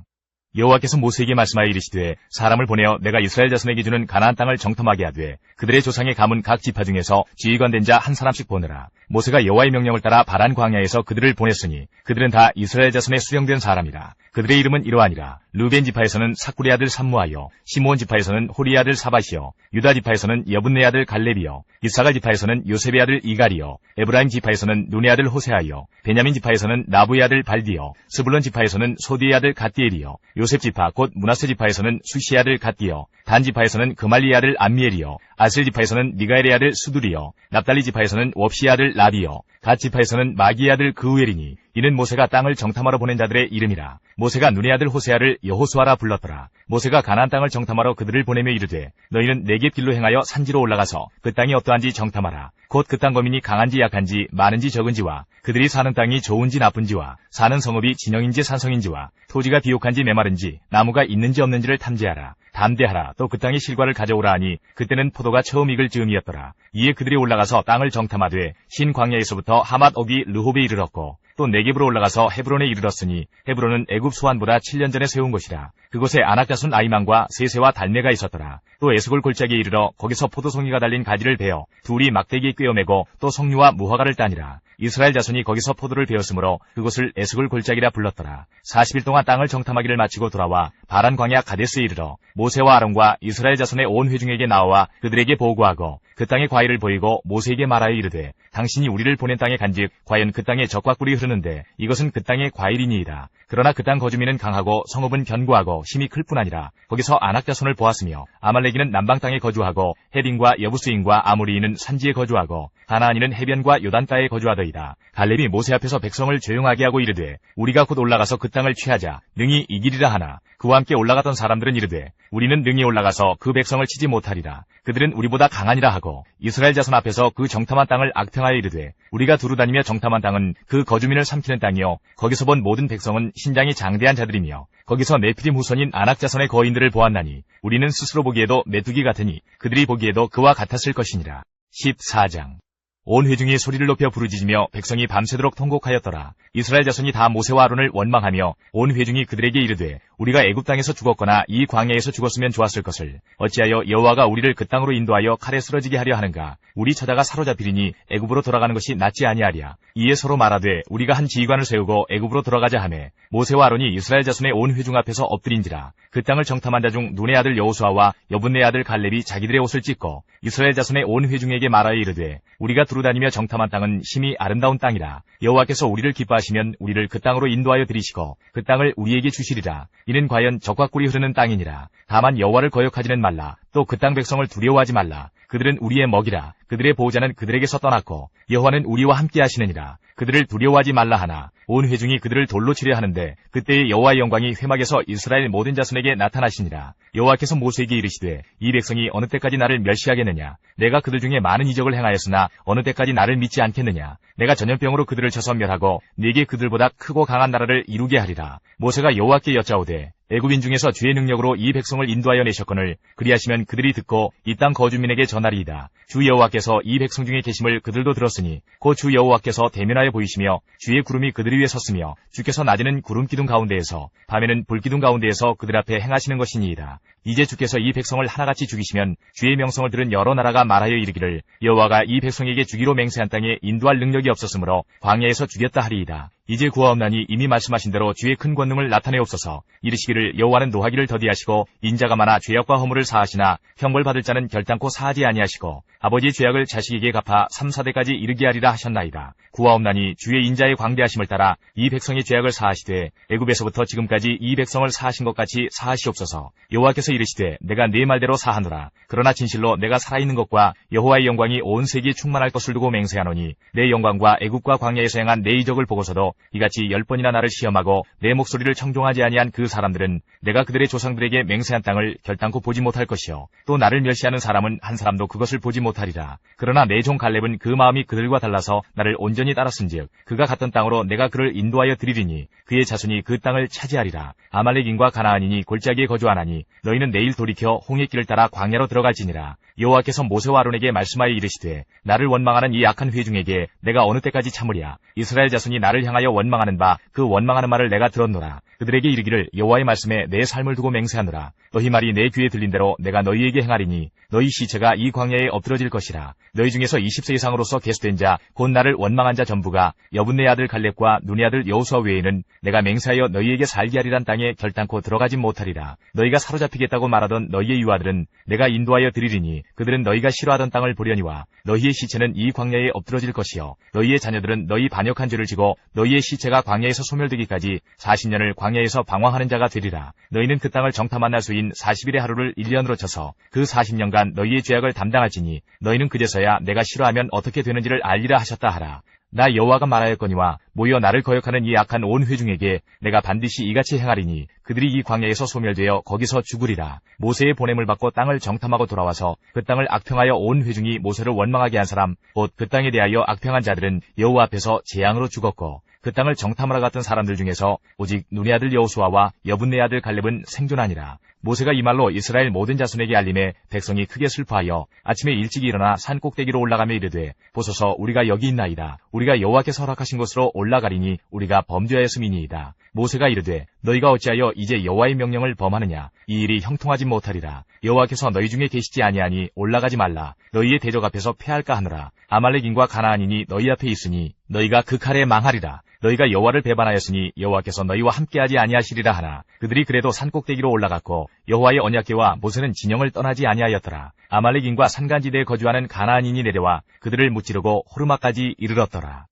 여호와께서 모세에게 말씀하여 이르시되 사람을 보내어 내가 이스라엘 자손에게 주는 가나안 땅을 정탐하게 하되 그들의 조상의 가문 각 지파 중에서 지휘관 된 자 한 사람씩 보내라. 모세가 여호와의 명령을 따라 바란 광야에서 그들을 보냈으니 그들은 다 이스라엘 자손의 수령된 사람이라. 그들의 이름은 이러하니라. 르벤 지파에서는 사쿠리 아들 삼무하여 시므온 지파에서는 호리 아들 사밧이여 유다 지파에서는 여분네 아들 갈렙이여 이사갈 지파에서는 요셉의 아들 이갈이여 에브라임 지파에서는 눈의 아들 호세아이여 베냐민 지파에서는 나부의 아들 발디여 스불론 지파에서는 소디의 아들 갓디엘이여 요셉 지파 곧 므낫세 지파에서는 수시의 아들 갓디여 단 지파에서는 그말리의 아들 암미엘이여 아셀 지파에서는 미가엘의 아들 수두리여 납달리 지파에서는 웁시의 아들 라비여 갓 지파에서는 마기의 아들 그우엘이니 이는 모세가 땅을 정탐하러 보낸 자들의 이름이라. 모세가 눈의 아들 호세아를 여호수아라 불렀더라. 모세가 가나안 땅을 정탐하러 그들을 보내며 이르되 너희는 네겝 길로 행하여 산지로 올라가서 그 땅이 어떠한지 정탐하라. 곧 그 땅 거민이 강한지 약한지 많은지 적은지와 그들이 사는 땅이 좋은지 나쁜지와 사는 성읍이 진영인지 산성인지와 토지가 비옥한지 메마른지 나무가 있는지 없는지를 탐지하라. 담대하라. 또 그 땅의 실과를 가져오라 하니 그때는 포도가 처음 익을 즈음이었더라. 이에 그들이 올라가서 땅을 정탐하되 신 광야에서부터 하맛 오기 르홉에 이르렀고 또 네겝으로 올라가서 헤브론에 이르렀으니 헤브론은 애굽 소환보다 7년 전에 세운 곳이라. 그곳에 아낙 자손 아이만과 세세와 달메가 있었더라. 또 에스골 골짜기에 이르러 거기서 포도송이가 달린 가지를 베어 둘이 막대기에 꿰어매고 또 석류와 무화과를 따니라. 이스라엘 자손이 거기서 포도를 베었으므로 그곳을 에스골 골짜기라 불렀더라. 40일 동안 땅을 정탐하기를 마치고 돌아와 바란 광야 가데스에 이르러 모세와 아론과 이스라엘 자손의 온 회중에게 나와 그들에게 보고하고 그 땅의 과일을 보이고 모세에게 말하여 이르되 당신이 우리를 보낸 땅에 간즉 과연 그 땅에 젖과 꿀이 흐르는데 이것은 그 땅의 과일이니이다. 그러나 그 땅 거주민은 강하고 성읍은 견고하고 힘이 클 뿐 아니라 거기서 아낙 자손을 보았으며 아말렉이는 남방 땅에 거주하고 헤빈과 여부스인과 아모리인은 산지에 거주하고 가나안인은 해변과 요단가에 거주하더이다. 갈렙이 모세 앞에서 백성을 조용하게 하고 이르되 우리가 곧 올라가서 그 땅을 취하자 능히 이기리라 하나 그와 함께 올라갔던 사람들은 이르되 우리는 능히 올라가서 그 백성을 치지 못하리라. 그들은 우리보다 강하니라 하고 이스라엘 자손 앞에서 그 정탐한 땅을 악평하여 이르되 우리가 두루다니며 정탐한 땅은 그 거주민을 삼키는 땅이요 거기서 본 모든 백성은 신장이 장대한 자들이며 거기서 네피림 후손인 아낙 자손의 거인들을 보았나니 우리는 스스로 보기에도 메뚜기 같으니 그들이 보기에도 그와 같았을 것이니라. 14장. 온 회중이 소리를 높여 부르짖으며 백성이 밤새도록 통곡하였더라. 이스라엘 자손이 다 모세와 아론을 원망하며 온 회중이 그들에게 이르되 우리가 애굽 땅에서 죽었거나 이 광야에서 죽었으면 좋았을 것을 어찌하여 여호와가 우리를 그 땅으로 인도하여 칼에 쓰러지게 하려 하는가. 우리 처자가 사로잡히리니 애굽으로 돌아가는 것이 낫지 아니하랴. 이에 서로 말하되 우리가 한 지휘관을 세우고 애굽으로 돌아가자 하매 모세와 아론이 이스라엘 자손의 온 회중 앞에서 엎드린지라. 그 땅을 정탐한 자 중 눈의 아들 여호수아와 여분네 아들 갈렙이 자기들의 옷을 찢고 이스라엘 자손의 온 회중에게 말하여 이르되 우리가 두루다니며 정탐한 땅은 심히 아름다운 땅이라. 여호와께서 우리를 기뻐하시면 우리를 그 땅으로 인도하여 들이시고 그 땅을 우리에게 주시리라. 이는 과연 적과 꿀이 흐르는 땅이니라. 다만 여호와를 거역하지는 말라. 또 그 땅 백성을 두려워하지 말라. 그들은 우리의 먹이라. 그들의 보호자는 그들에게서 떠났고 여호와는 우리와 함께 하시느니라. 그들을 두려워하지 말라 하나 온 회중이 그들을 돌로 치려 하는데 그때의 여호와의 영광이 회막에서 이스라엘 모든 자손에게 나타나시니라. 여호와께서 모세에게 이르시되 이 백성이 어느 때까지 나를 멸시하겠느냐. 내가 그들 중에 많은 이적을 행하였으나 어느 때까지 나를 믿지 않겠느냐. 내가 전염병으로 그들을 쳐서 멸하고 네게 그들보다 크고 강한 나라를 이루게 하리라. 모세가 여호와께 여짜오되 애굽인 중에서 주의 능력으로 이 백성을 인도하여 내셨거늘 그리하시면 그들이 듣고 이 땅 거주민에게 전하리이다. 주 여호와께서 이 백성 중에 계심을 그들도 들었으니 곧 주 여호와께서 대면하여 보이시며 주의 구름이 그들 위에 섰으며 주께서 낮에는 구름 기둥 가운데에서 밤에는 불 기둥 가운데에서 그들 앞에 행하시는 것이니이다. 이제 주께서 이 백성을 하나같이 죽이시면 주의 명성을 들은 여러 나라가 말하여 이르기를 여호와가 이 백성에게 주기로 맹세한 땅에 인도할 능력이 없었으므로 광야에서 죽였다 하리이다. 이제 구하옵나니 이미 말씀하신 대로 주의 큰 권능을 나타내옵소서. 이르시기를 여호와는 노하기를 더디하시고 인자가 많아 죄악과 허물을 사하시나 형벌받을 자는 결단코 사하지 아니하시고 아버지의 죄악을 자식에게 갚아 3, 4대까지 이르게 하리라 하셨나이다. 구하옵나니 주의 인자의 광대하심을 따라 이 백성의 죄악을 사하시되 애굽에서부터 지금까지 이 백성을 사하신 것 같이 사하시옵소서. 여호와께서 이르시되 내가 네 말대로 사하노라. 그러나 진실로 내가 살아있는 것과 여호와의 영광이 온 세계에 충만할 것을 두고 맹세하노니 내 영광과 애굽과 광야에서 행한 내 이적을 보고서도 이같이 10번이나 나를 시험하고 내 목소리를 청종하지 아니한 그 사람들은 내가 그들의 조상들에게 맹세한 땅을 결단코 보지 못할 것이요 또 나를 멸시하는 사람은 한 사람도 그것을 보지 못하리라. 그러나 내 종 갈렙은 그 마음이 그들과 달라서 나를 온전히 따랐은즉 그가 갔던 땅으로 내가 그를 인도하여 드리리니 그의 자손이 그 땅을 차지하리라. 아말렉인과 가나안인이 골짜기에 거주하나니 너희는 내일 돌이켜 홍해 길을 따라 광야로 들어갈지니라. 여호와께서 모세와 아론에게 말씀하여 이르시되 나를 원망하는 이 악한 회중에게 내가 어느 때까지 참으랴. 이스라엘 자손이 나를 향하여 원망하는 바 그 원망하는 말을 내가 들었노라. 그들에게 이르기를 여호와의 말씀에 내 삶을 두고 맹세하노라. 너희 말이 내 귀에 들린 대로 내가 너희에게 행하리니 너희 시체가 이 광야에 엎드러질 것이라. 너희 중에서 20세 이상으로서 계수된 자 곧 나를 원망한 자 전부가 여분네 아들 갈렙과 눈의 아들 여호수아 외에는 내가 맹세하여 너희에게 살게 하리란 땅에 결단코 들어가지 못하리라. 너희가 사로잡히겠다고 말하던 너희의 유아들은 내가 인도하여 드리리니 그들은 너희가 싫어하던 땅을 보려니와 너희의 시체는 이 광야에 엎드러질 것이요 너희의 자녀들은 너희 반역한 죄를 지고 너희의 시체가 광야에서 소멸되기까지 40년을 광야에서 방황하는 자가 되리라. 너희는 그 땅을 정탐한 날 수인 40일의 하루를 1년으로 쳐서 그 40년간 너희의 죄악을 담당할지니 너희는 그제서야 내가 싫어하면 어떻게 되는지를 알리라 하셨다 하라. 나 여호와가 말하였거니와 모여 나를 거역하는 이 악한 온 회중에게 내가 반드시 이같이 행하리니 그들이 이 광야에서 소멸되어 거기서 죽으리라. 모세의 보냄을 받고 땅을 정탐하고 돌아와서 그 땅을 악평하여 온 회중이 모세를 원망하게 한 사람 곧 그 땅에 대하여 악평한 자들은 여호와 앞에서 재앙으로 죽었고 그 땅을 정탐하러 갔던 사람들 중에서 오직 눈의 아들 여호수아와 여분네 아들 갈렙은 생존하니라. 모세가 이 말로 이스라엘 모든 자손에게 알림해 백성이 크게 슬퍼하여 아침에 일찍 일어나 산 꼭대기로 올라가며 이르되 보소서 우리가 여기 있나이다. 우리가 여호와께서 허락하신 곳으로 올라가리니 우리가 범죄하였음이니이다. 모세가 이르되 너희가 어찌하여 이제 여호와의 명령을 범하느냐. 이 일이 형통하지 못하리라. 여호와께서 너희 중에 계시지 아니하니 올라가지 말라. 너희의 대적 앞에서 패할까 하노라. 아말렉인과 가나안인이 너희 앞에 있으니 너희가 그 칼에 망하리라. 너희가 여호와를 배반하였으니 여호와께서 너희와 함께하지 아니하시리라 하나 그들이 그래도 산꼭대기로 올라갔고 여호와의 언약궤와 모세는 진영을 떠나지 아니하였더라. 아말렉인과 산간지대에 거주하는 가나안인이 내려와 그들을 무찌르고 호르마까지 이르렀더라.